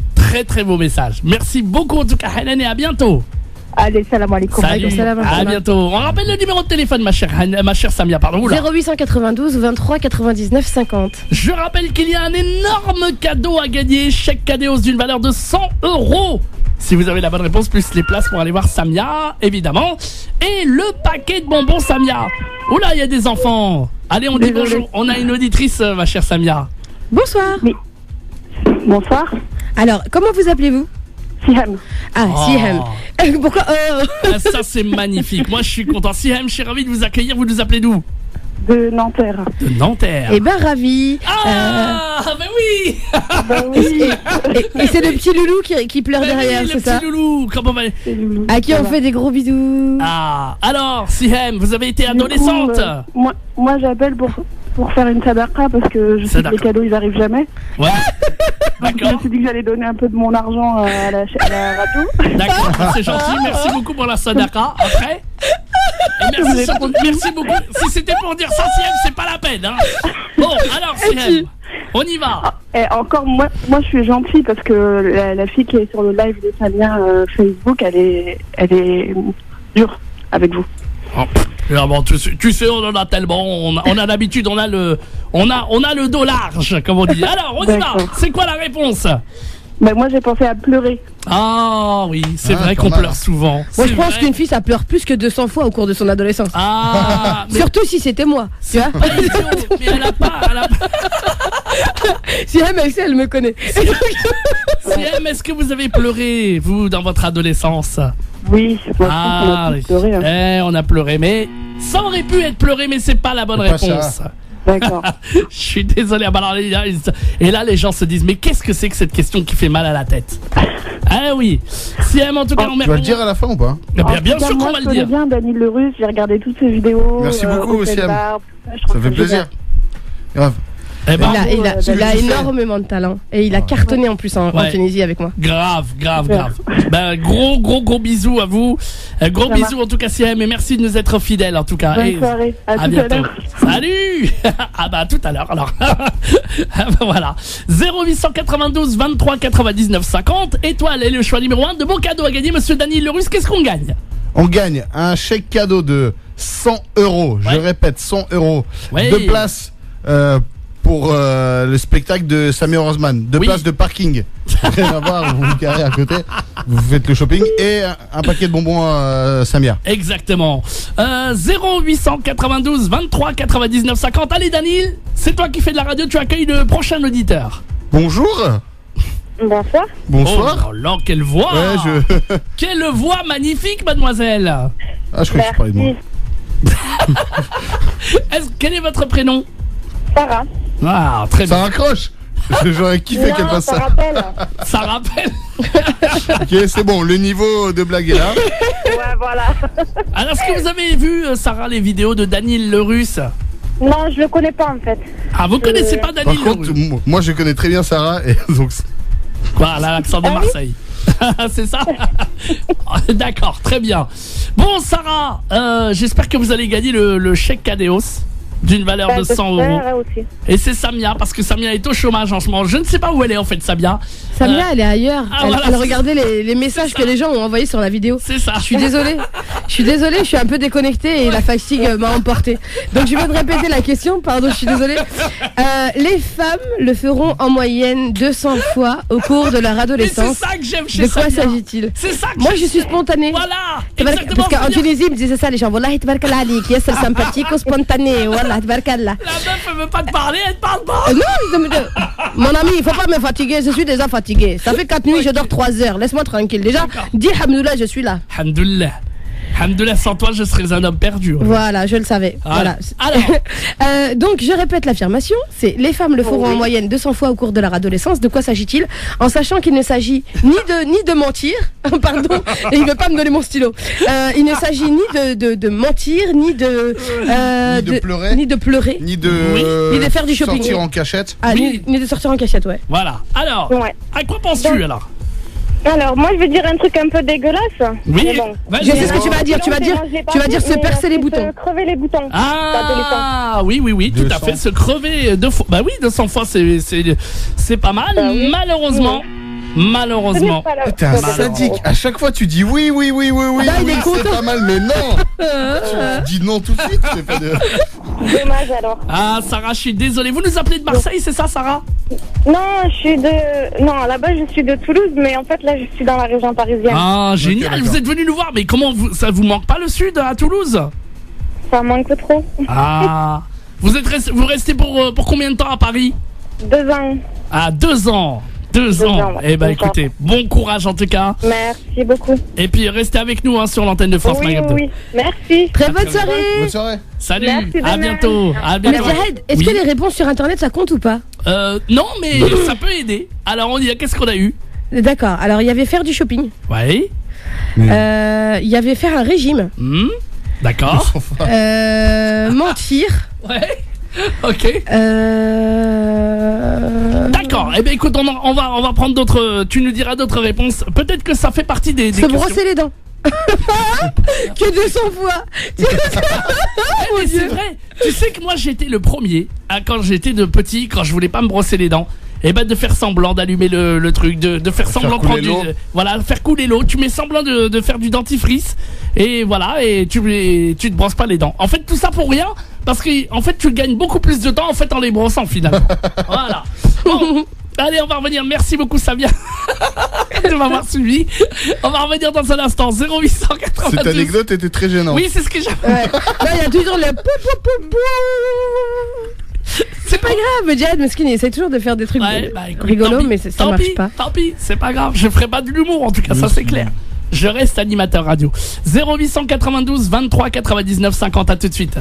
Très beau message. Merci beaucoup en tout cas, Hanan, et à bientôt. Allez, salam alaikum. Salut, salam, à salam. bientôt. On rappelle le numéro de téléphone, ma chère Samia, pardon. Oula. 0892 23 99 50. Je rappelle qu'il y a un énorme cadeau à gagner, chèque cadeau d'une valeur de 100 €. Si vous avez la bonne réponse, plus les places pour aller voir Samia, évidemment. Et le paquet de bonbons Samia. Oula, il y a des enfants. Allez, on dit Désolé. bonjour. On a une auditrice, ma chère Samia. Bonsoir. Bonsoir. Alors, comment vous appelez-vous? Siham. Ah, Oh. Siham. Pourquoi Ah, ça, c'est magnifique. Moi, je suis content. Siham, je suis ravi de vous accueillir. Vous nous appelez d'où? De Nanterre. De Nanterre. Eh ben, ravi. Ah, mais oui. Et c'est le petit loulou qui pleure Mais derrière, oui, le c'est ça? petit loulou. Comment va? À qui on fait des gros bisous. Ah, alors, Siham, vous avez été adolescente. Moi j'appelle pour faire une sadaqa parce que je sais que Sadaqa. les cadeaux ils arrivent jamais. Ouais. Donc, je D'accord. me suis dit que j'allais donner un peu de mon argent à la radio. D'accord, c'est gentil. Merci beaucoup pour la sadaqa. Après. Et merci, surtout, merci beaucoup. Si c'était pour dire ça, Siham, c'est pas la peine. Hein. Bon, alors, Siham, on y va. Et encore, moi je suis gentille parce que la fille qui est sur le live de Samia Facebook, elle est dure avec vous. Oh, ah bon, tu sais, on en a tellement. On a l'habitude, on a le dos large, comme on dit. Alors, on y va. D'accord. C'est quoi la réponse? Ben, moi j'ai pensé à pleurer. Ah oui, c'est Ah, vrai pas qu'on mal. pleure souvent. Moi, C'est je pense vrai. qu'une fille, ça pleure plus que 200 fois au cours de son adolescence. Ah, mais Surtout si c'était moi. Tu vois? pas idiot, mais elle a pas. Siham, elle sait, elle me connaît. Siham, est-ce que vous avez pleuré, vous, dans votre adolescence? Oui, moi, je pense qu'on a tous oui. pleuré. Hein. On a pleuré, mais ça aurait pu être pleuré, mais c'est pas la bonne C'est pas réponse. ça. D'accord. Je suis désolé. Ah bah alors, et là, les gens se disent, mais qu'est-ce que c'est que cette question qui fait mal à la tête? Ah oui. Siham, en tout cas, on Tu vas le dire à la fin ou pas? Bien sûr qu'on moi, va je le connais dire. bien Dany Le Russe, j'ai regardé toutes ses vidéos. Merci beaucoup, Open Siam. Bar, je Ça trouve fait ça plaisir. génial. Grave. Eh ben, Il a énormément de talent. Et il a cartonné en plus en Ouais. Tunisie avec moi. grave. Ben, gros bisous à vous. Gros Ça bisous en tout cas, Siham, et merci de nous être fidèles en tout cas. Bonne Et soirée. À tout à bientôt. l'heure. Salut. Ah bah à tout à l'heure alors. Ah bah, voilà. 0892 23 99 50. Étoile est le choix numéro 1 de beaux cadeaux à gagner. Monsieur Dany Le Russe, qu'est-ce qu'on gagne? On gagne un chèque cadeau de 100 €. Je Ouais. répète, 100 €. Ouais. 2 places pour le spectacle de Samir Osman. 2 Oui. places de parking. Rien à voir, vous vous garez à côté. Vous faites le shopping. Et un paquet de bonbons Samia. Exactement. 0892 23 99 50. Allez Dany, c'est toi qui fais de la radio, tu accueilles le prochain auditeur. Bonjour. Bonsoir. Bonsoir. Oh là là, quelle voix. Ouais, Quelle voix magnifique, mademoiselle. Ah, je croyais que tu parlais de moi. Quel est votre prénom? Sarah. Ah, très Ça bien. raccroche. J'aurais kiffé qu'elle fasse ça. rappelle. Ça rappelle. Ok, c'est bon, le niveau de blague est là. Ouais, voilà. Alors, est-ce que vous avez vu, Sarah, les vidéos de Dany Le Russe? Non, je le connais pas en fait. Ah, vous connaissez pas Par Daniel contre, Leroux? moi je connais très bien Sarah et donc Quoi, l'accent de Marseille. C'est ça? D'accord, très bien. Bon, Sarah, j'espère que vous allez gagner le chèque Cadeos d'une valeur de 100 euros. Aussi. Et c'est Samia, parce que Samia est au chômage en ce moment. Je ne sais pas où elle est en fait, Samia. Samia, elle est ailleurs. Voilà, elle regardait les messages que les gens ont envoyés sur la vidéo. C'est ça. Je suis désolée, je suis un peu déconnectée et la fatigue m'a emportée. Donc je vais te répéter la question, pardon, je suis désolée. Les femmes le feront en moyenne 200 fois au cours de leur Mais adolescence. c'est ça que j'aime chez De quoi Samia. s'agit-il? C'est ça que Moi j'aime. je suis spontanée. Voilà, Parce exactement. qu'en Samia. Tunisie, ils me disaient ça, les gens. Wallahi, tabarkallah alik, yes, elle sympathique ou spontanée. Wallah, tabarkallah. La meuf, elle veut pas te parler, elle te parle pas. Non, mon ami, il faut pas me fatiguer, je suis déjà fatigué. Ça fait 4 nuits, je dors 3 heures. Laisse-moi tranquille. Déjà, dis Hamdoullah, je suis là. Alhamdoulilah. Alhamdoulilah, sans toi, je serais un homme perdu. Voilà, je le savais. Voilà. Alors. Donc, je répète l'affirmation. C'est les femmes le feront en moyenne 200 fois au cours de leur adolescence. De quoi s'agit-il? En sachant qu'il ne s'agit ni de mentir, pardon, et il veut pas me donner mon stylo. Il ne s'agit ni de mentir, ni de pleurer, ni de pleurer, ni de ni de faire du shopping, sortir en cachette. Ah, ni de sortir en cachette, ouais. Voilà. Alors, Ouais. à quoi penses-tu alors? Alors, moi, je vais dire un truc un peu dégueulasse. Oui, Mais bon. vas-y. Je sais ce que tu vas dire. Tu vas dire se percer les boutons. Crever les boutons. Ah, oui, tout à fait. Se crever 2 fois. Bah oui, 200 fois, c'est pas mal. Bah oui. Malheureusement. Malheureusement. T'es un sadique. À chaque fois, tu dis oui. Là, il est content. C'est pas mal, mais non. Tu dis non tout de suite. C'est pas de... Dommage alors. Ah, Sarah, je suis désolé. Vous nous appelez de Marseille, c'est ça, Sarah? Non, je suis de. Non, à la base, je suis de Toulouse, mais en fait, là, je suis dans la région parisienne. Ah, génial. d'accord. Vous êtes venu nous voir. Mais comment ça vous manque pas le sud à Toulouse? Ça manque trop. Ah. Vous restez pour combien de temps à Paris? 2 ans. Ah, 2 ans. 2 ans. ans, ouais. Eh ben, 2 ans. écoutez, bon courage en tout cas. Merci beaucoup. Et puis, restez avec nous sur l'antenne de France Oui, Maghreb 2. oui. Merci. Très bonne soirée. Bonne soirée. Salut, Merci de à même. bientôt. À Mais bientôt. Jahed, est-ce Oui. que les réponses sur internet ça compte ou pas? Non, mais ça peut aider. Alors, on y a, qu'est-ce qu'on a eu? D'accord, alors il y avait faire du shopping, Ouais. il y avait faire un régime, D'accord. mentir, Ouais. Ok. D'accord. Eh bien, écoute, on va prendre d'autres. Tu nous diras d'autres réponses. Peut-être que ça fait partie des se questions. brosser les dents. Que 200 fois. Eh, mais c'est vrai. Tu sais que moi, j'étais le premier, quand j'étais de petit, quand je voulais pas me brosser les dents. Et ben de faire semblant d'allumer le truc, de faire semblant de prendre couler l'eau. voilà, faire couler l'eau. Tu mets semblant de faire du dentifrice et voilà, et tu te brosses pas les dents. En fait, tout ça pour rien, parce que en fait, tu gagnes beaucoup plus de temps en fait en les brossant finalement. Voilà. Bon, allez, on va revenir. Merci beaucoup, Samia, de m'avoir suivi. On va revenir dans un instant. 0892. Cette anecdote était très gênante. Oui, c'est ce que j'ai. Ouais. Là, il y a toujours le c'est pas grave, Jad Meskin, il essaie toujours de faire des trucs Ouais, bah, écoute, rigolos, tant pis, mais ça tant marche pis, pas. Tant pis, c'est pas grave. Je ferai pas de l'humour en tout cas, ça c'est clair. Je reste animateur radio. 0892 23 99 50. À tout de suite.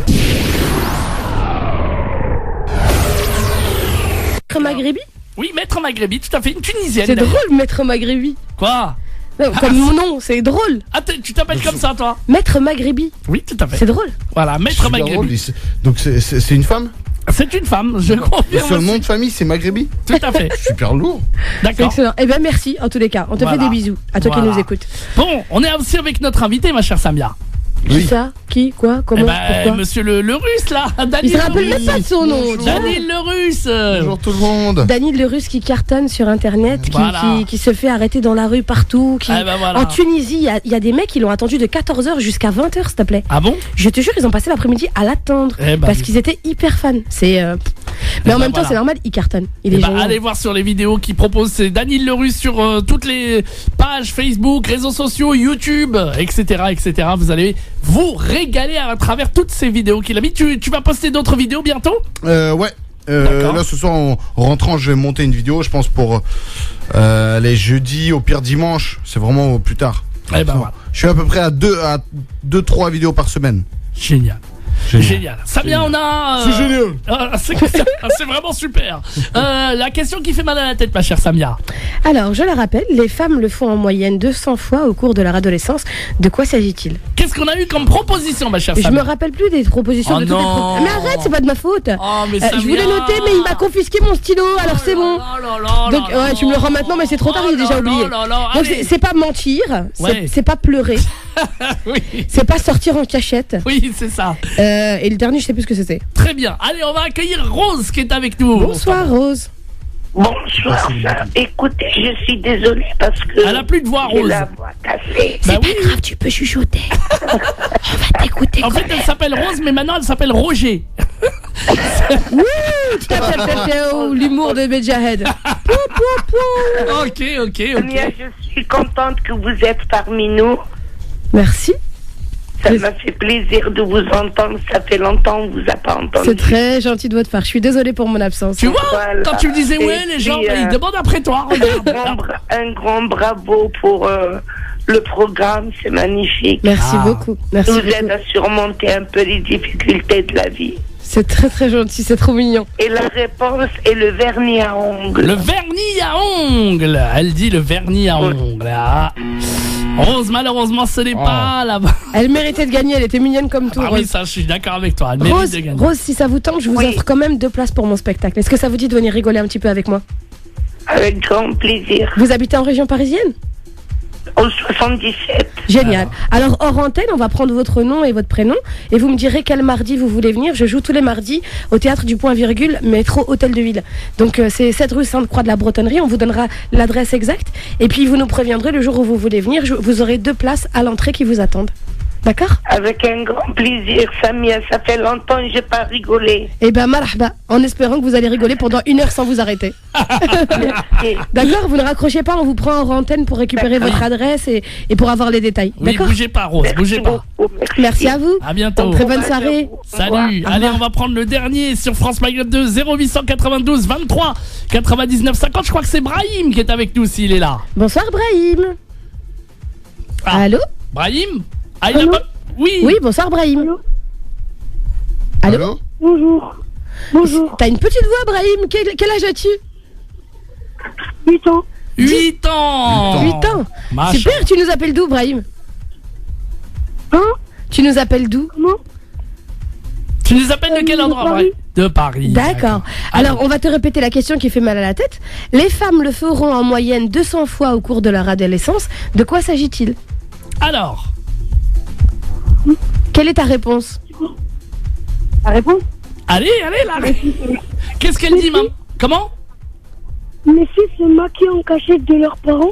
Maître Maghrébi? Oui, maître Maghrébi, tout à fait, une Tunisienne. C'est d'ailleurs. drôle, Maître Maghrébi. Quoi? Non, comme mon nom, c'est drôle. Ah, tu t'appelles comme ça, toi? Maître Maghrébi. Oui, tout à fait. C'est drôle. Voilà, maître Super Maghrébi. drôle, donc c'est une femme. C'est une femme, je Et confirme. son nom de famille c'est Maghrébi. Tout à fait. Super lourd. C'est D'accord. excellent. Eh ben merci en tous les cas. On te Voilà. fait des bisous. À toi Voilà. qui nous écoutes. Bon, on est aussi avec notre invité, ma chère Samia. Qui ça? Qui? Quoi? Eh Comment? ben, Pourquoi? monsieur le russe, là. Il Daniel se rappelle le même russe. pas de son nom. tu vois. Daniel le russe. Bonjour tout le monde. Daniel le russe qui cartonne sur internet, Voilà. qui se fait arrêter dans la rue partout. Eh ben voilà. En Tunisie, il y a des mecs qui l'ont attendu de 14h jusqu'à 20h, s'il te plaît. Ah bon? Je te jure, ils ont passé l'après-midi à l'attendre. Eh ben, parce oui. qu'ils étaient hyper fans. Mais en ben même temps, voilà. c'est normal, il cartonne. Il Eh est ben, génial. allez voir sur les vidéos qu'il propose, c'est Daniel le russe sur toutes les pages Facebook, réseaux sociaux, YouTube, etc., etc. Vous allez vous régaler à travers toutes ces vidéos qu'il a mis. Tu vas poster d'autres vidéos bientôt? Ouais. D'accord. Là ce soir en rentrant je vais monter une vidéo je pense pour les jeudis au pire dimanche. C'est vraiment au plus tard. Eh ben voilà. Je suis à peu près à 2-3 vidéos par semaine. Génial. Génial. Samia, on a. C'est génial. C'est vraiment super. La question qui fait mal à la tête, ma chère Samia. Alors, je le rappelle, les femmes le font en moyenne 200 fois au cours de leur adolescence. De quoi s'agit-il? Qu'est-ce qu'on a eu comme proposition, ma chère Je Samia? me rappelle plus des propositions de toutes les non. Mais arrête, c'est pas de ma faute. Oh, mais Je voulais Samia. noter, mais il m'a confisqué mon stylo, alors c'est bon. Donc, ouais, tu me le rends maintenant, mais c'est trop tard, j'ai déjà oublié. Donc, c'est pas mentir, Ouais. c'est pas pleurer, Oui. c'est pas sortir en cachette. Oui, c'est ça. Et le dernier, je sais plus ce que c'était. Très bien. Allez, on va accueillir Rose qui est avec nous. Bonsoir, Rose. Bonsoir. Écoutez, je suis désolée parce que. Elle a plus de voix, j'ai Rose. la voix cassée. Bah oui. Grave, tu peux chuchoter. On va t'écouter. En fait, elle s'appelle Rose, mais maintenant elle s'appelle Roger. L'humour de Medjahed. Ok. Samia, je suis contente que vous êtes parmi nous. Merci. Ça m'a fait plaisir de vous entendre. Ça fait longtemps qu'on vous a pas entendu. C'est très gentil de votre part. Je suis désolée pour mon absence. Tu vois, Voilà. quand tu me disais Et ouais, les gens, puis, ils demandent après toi. Regarde. Un grand bravo pour le programme. C'est magnifique. Merci beaucoup. Merci Nous beaucoup. aide à surmonter un peu les difficultés de la vie. C'est très très gentil, c'est trop mignon. Et la réponse est le vernis à ongles. Le vernis à ongles. Elle dit le vernis à ongles. Ah. Rose, malheureusement, ce n'est pas là-bas. Elle méritait de gagner, elle était mignonne comme tout. Ah Rose. oui, ça, je suis d'accord avec toi. Elle mérite Rose, de gagner. Rose, si ça vous tente, je vous offre quand même 2 places pour mon spectacle. Est-ce que ça vous dit de venir rigoler un petit peu avec moi? Avec grand plaisir. Vous habitez en région parisienne? Au 77. Génial. Alors, hors antenne, on va prendre votre nom et votre prénom et vous me direz quel mardi vous voulez venir. Je joue tous les mardis au théâtre du Point Virgule, métro Hôtel de Ville. Donc, c'est 7 rue Sainte-Croix de la Bretonnerie. On vous donnera l'adresse exacte et puis vous nous préviendrez le jour où vous voulez venir. Vous aurez 2 places à l'entrée qui vous attendent. D'accord? Avec un grand plaisir, Samia. Ça fait longtemps que j'ai pas rigolé. Eh ben, marhaba, en espérant que vous allez rigoler pendant 1 heure sans vous arrêter. D'accord? Vous ne raccrochez pas, on vous prend en antenne pour récupérer votre adresse et pour avoir les détails. Oui, D'accord? bougez pas, Rose, bougez pas. Merci à vous. À bientôt. Très bonne soirée. Salut. Allez, on va prendre le dernier sur France Maghreb 2, 0892 23 99 50. Je crois que c'est Brahim qui est avec nous s'il est là. Bonsoir, Brahim. Allô? Brahim? Ah, il a pas... Oui. Oui, bonsoir, Brahim. Allô? Bonjour. Bonjour. T'as une petite voix, Brahim. Quel âge as-tu? 8 ans. 8 ans. 8 ans. Machin. Super, tu nous appelles d'où, Brahim? Hein? Tu nous appelles d'où? Comment? Tu nous appelles de quel endroit, Brahim? De Paris. D'accord. Alors, on va te répéter la question qui fait mal à la tête. Les femmes le feront en moyenne 200 fois au cours de leur adolescence. De quoi s'agit-il? Alors? Quelle est ta réponse? La réponse? Allez, là. Qu'est-ce qu'elle dit, maman? Comment? Mes fils se maquillent en cachette de leurs parents.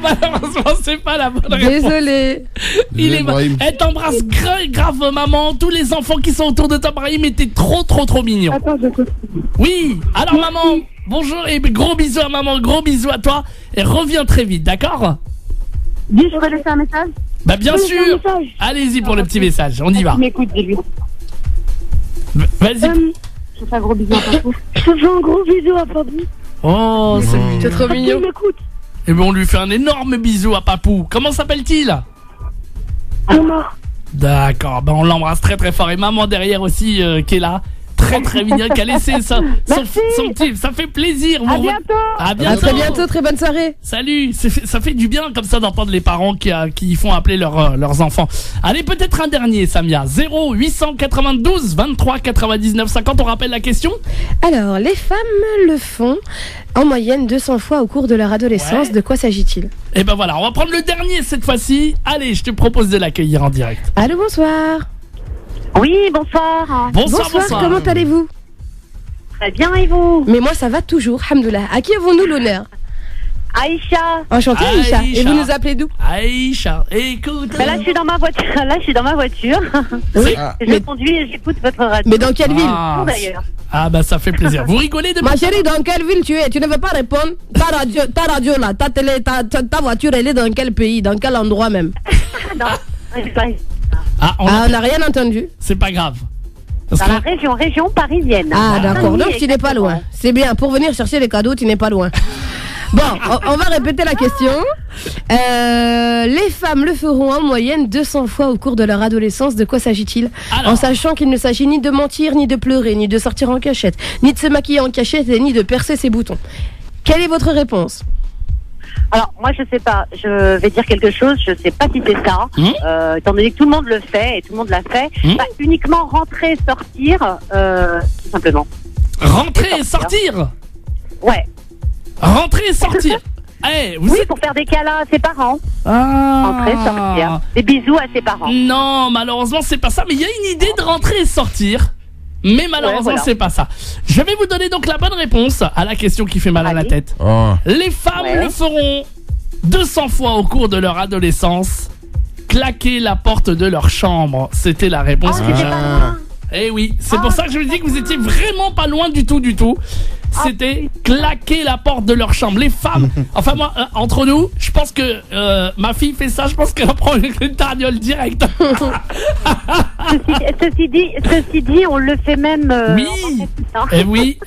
Malheureusement, c'est pas la bonne réponse. Désolé. Elle t'embrasse grave, maman. Tous les enfants qui sont autour de toi, Brahim, étaient trop mignons. Attends, Oui. Alors, maman, bonjour et gros bisous à maman, gros bisous à toi. Et reviens très vite, d'accord? Dis, je vais laisser un message. Bah, bien sûr. Allez-y pour le petit message. On y va. M'écoute, dis-lui. Vas-y. Je fais un gros bisou à Papou. Je te fais un gros bisou à Papou. Oh, c'est trop mignon. Et ben on lui fait un énorme bisou à Papou. Comment s'appelle-t-il? Omar. D'accord, ben on l'embrasse très fort. Et maman derrière aussi qui est là. Très mignonne, qui a laissé son petit. Ça fait plaisir. À bientôt. À bientôt. À très bientôt, très bonne soirée. Salut. Ça fait du bien comme ça d'entendre les parents qui font appeler leurs enfants. Allez, peut-être un dernier, Samia. 0892 23 99 50. On rappelle la question? Alors, les femmes le font en moyenne 200 fois au cours de leur adolescence. Ouais. De quoi s'agit-il? Et ben voilà, on va prendre le dernier cette fois-ci. Allez, je te propose de l'accueillir en direct. Allô, bonsoir. Oui, bonsoir. Bonsoir. Comment allez-vous? Très bien, et vous? Mais moi, ça va toujours, hamdoulah. À qui avons-nous l'honneur? Aïcha. Enchantée, Aïcha. Et vous nous appelez d'où? Aïcha, écoute. Là, je suis dans ma voiture. Oui. Je conduis et j'écoute votre radio. Mais dans quelle ville? D'ailleurs. Ah bah ça fait plaisir. Vous rigolez de Ma chérie, dans quelle ville tu es? Tu ne veux pas répondre? Ta radio là, ta télé, ta voiture, elle est dans quel pays? Dans quel endroit même? On n'a rien entendu. C'est pas grave. Dans la région parisienne. Ah d'accord, donc tu n'es pas loin. C'est bien, pour venir chercher les cadeaux, tu n'es pas loin. Bon, on va répéter la question. Les femmes le feront en moyenne 200 fois au cours de leur adolescence. De quoi s'agit-il? En sachant qu'il ne s'agit ni de mentir, ni de pleurer, ni de sortir en cachette, ni de se maquiller en cachette, et ni de percer ses boutons. Quelle est votre réponse? Alors, moi, je sais pas. Je vais dire quelque chose. Je sais pas si c'est ça. Étant donné que tout le monde le fait et tout le monde l'a fait. Uniquement rentrer, sortir, tout simplement. Rentrer et sortir. Ouais. Rentrer et sortir. Oui, pour faire des câlins à ses parents. Rentrer, sortir. Des bisous à ses parents. Non, malheureusement, c'est pas ça. Mais il y a une idée de rentrer et sortir. Mais malheureusement, c'est pas ça. Je vais vous donner donc la bonne réponse à la question qui fait mal à la tête. Les femmes le feront 200 fois au cours de leur adolescence. Claquer la porte de leur chambre. C'était la réponse que j'ai. Eh oui, c'est pour ça que je vous dis que vous étiez vraiment pas loin du tout. C'était claquer la porte de leur chambre. Les femmes, enfin moi, entre nous, je pense que ma fille fait ça, je pense qu'elle prend une tarniole direct. Ceci dit, on le fait même. Oui,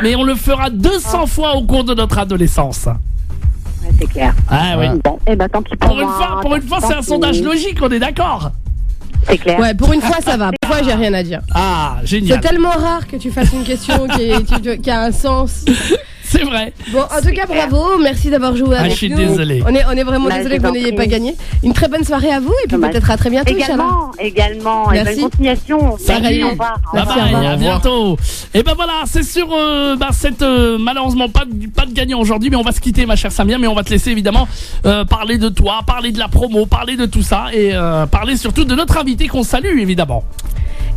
mais on le fera 200 fois au cours de notre adolescence. Ouais, c'est clair. Ah oui. Bon, tant pis pour une fois, c'est un sondage logique, on est d'accord. C'est clair. Ouais, pour une fois ça va. Pour une fois j'ai rien à dire. Ah, génial. C'est tellement rare que tu fasses une question qui a un sens. C'est vrai. Bon, en tout cas, bravo. Merci d'avoir joué avec nous. Je suis désolé. On est vraiment désolé que vous n'ayez pas gagné. Une très bonne soirée à vous et puis peut-être à très bientôt. Également. Et bonne continuation. Salut. Au revoir. À bientôt. Et ben voilà, c'est sur cette malheureusement pas de gagnant aujourd'hui, mais on va se quitter, ma chère Samia, mais on va te laisser évidemment parler de toi, parler de la promo, parler de tout ça et parler surtout de notre invité qu'on salue évidemment.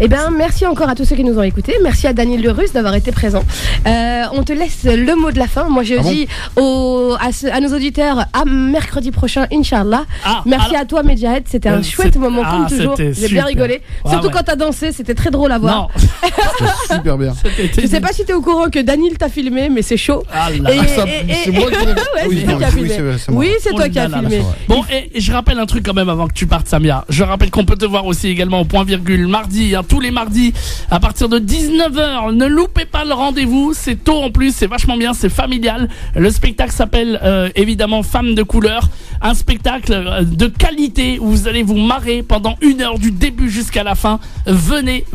Eh bien, merci encore à tous ceux qui nous ont écoutés. Merci à Daniel Le Russe d'avoir été présent. On te laisse le mot de la fin. Moi, je dis à nos auditeurs à mercredi prochain, Inch'Allah. Merci à toi, Medjahed. C'était un chouette moment, comme toujours. J'ai bien rigolé. Surtout quand t'as dansé, c'était très drôle à voir. C'était super bien. Je sais pas si t'es au courant que Daniel t'a filmé, mais c'est chaud. C'est moi qui a filmé. Oui, c'est toi qui as filmé. Bon, et je rappelle un truc quand même avant que tu partes, Samia. Je rappelle qu'on peut te voir aussi également au point virgule mardi, tous les mardis à partir de 19h. Ne loupez pas le rendez-vous, c'est tôt en plus, c'est vachement bien, c'est familial. Le spectacle s'appelle évidemment Femmes de couleur, un spectacle de qualité où vous allez vous marrer pendant 1 heure du début jusqu'à la fin. Venez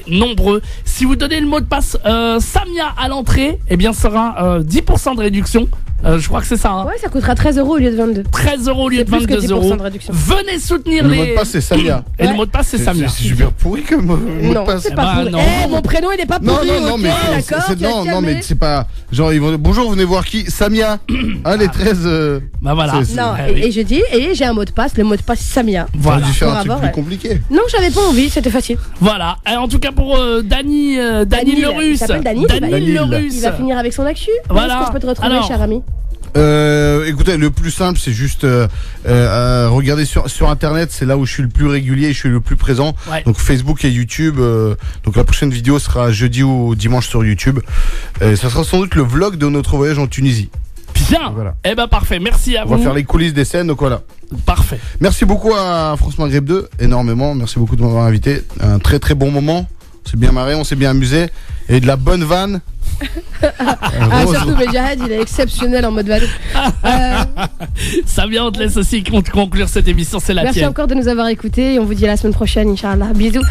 nombreux. Si vous donnez le mot de passe Samia à l'entrée, eh bien ça sera 10% de réduction. Je crois que c'est ça. Ouais, ça coûtera 13 € au lieu de 22. 13 € au lieu de 22 €. Venez soutenir le mot de passe, c'est Samia. Et le mot de passe, c'est Samia. C'est super pourri comme mot de passe. C'est pas pourri. Mon prénom, il est pas pourri. Non, mais c'est pas. Genre, ils vont. Bonjour, venez voir qui? Samia. Les 13. Bah voilà. Non, et je dis, et j'ai un mot de passe, le mot de passe Samia. Voilà. Dû faire un truc plus compliqué. Non, j'avais pas envie, c'était facile. Voilà. En tout cas, pour Dany Le Russe. Il s'appelle Dany Le Russe. Il va finir avec son actu. Voilà. Est-ce qu'on peut te retrouver, cher ami? Écoutez, le plus simple, c'est juste regarder sur internet, c'est là où je suis le plus régulier, je suis le plus présent. Donc Facebook et YouTube. Donc la prochaine vidéo sera jeudi ou dimanche sur YouTube. Ça sera sans doute le vlog de notre voyage en Tunisie. Bien. Voilà. Eh ben parfait, merci à vous. On va faire les coulisses des scènes, donc voilà. Parfait. Merci beaucoup à France Maghreb 2, énormément. Merci beaucoup de m'avoir invité. Un très très bon moment. On s'est bien marré, on s'est bien amusé. Et de la bonne vanne. Surtout Medjahed, il est exceptionnel en mode vanne. Samia, on te laisse aussi conclure cette émission, c'est la tienne. Merci encore de nous avoir écoutés et on vous dit à la semaine prochaine, Inch'Allah. Bisous.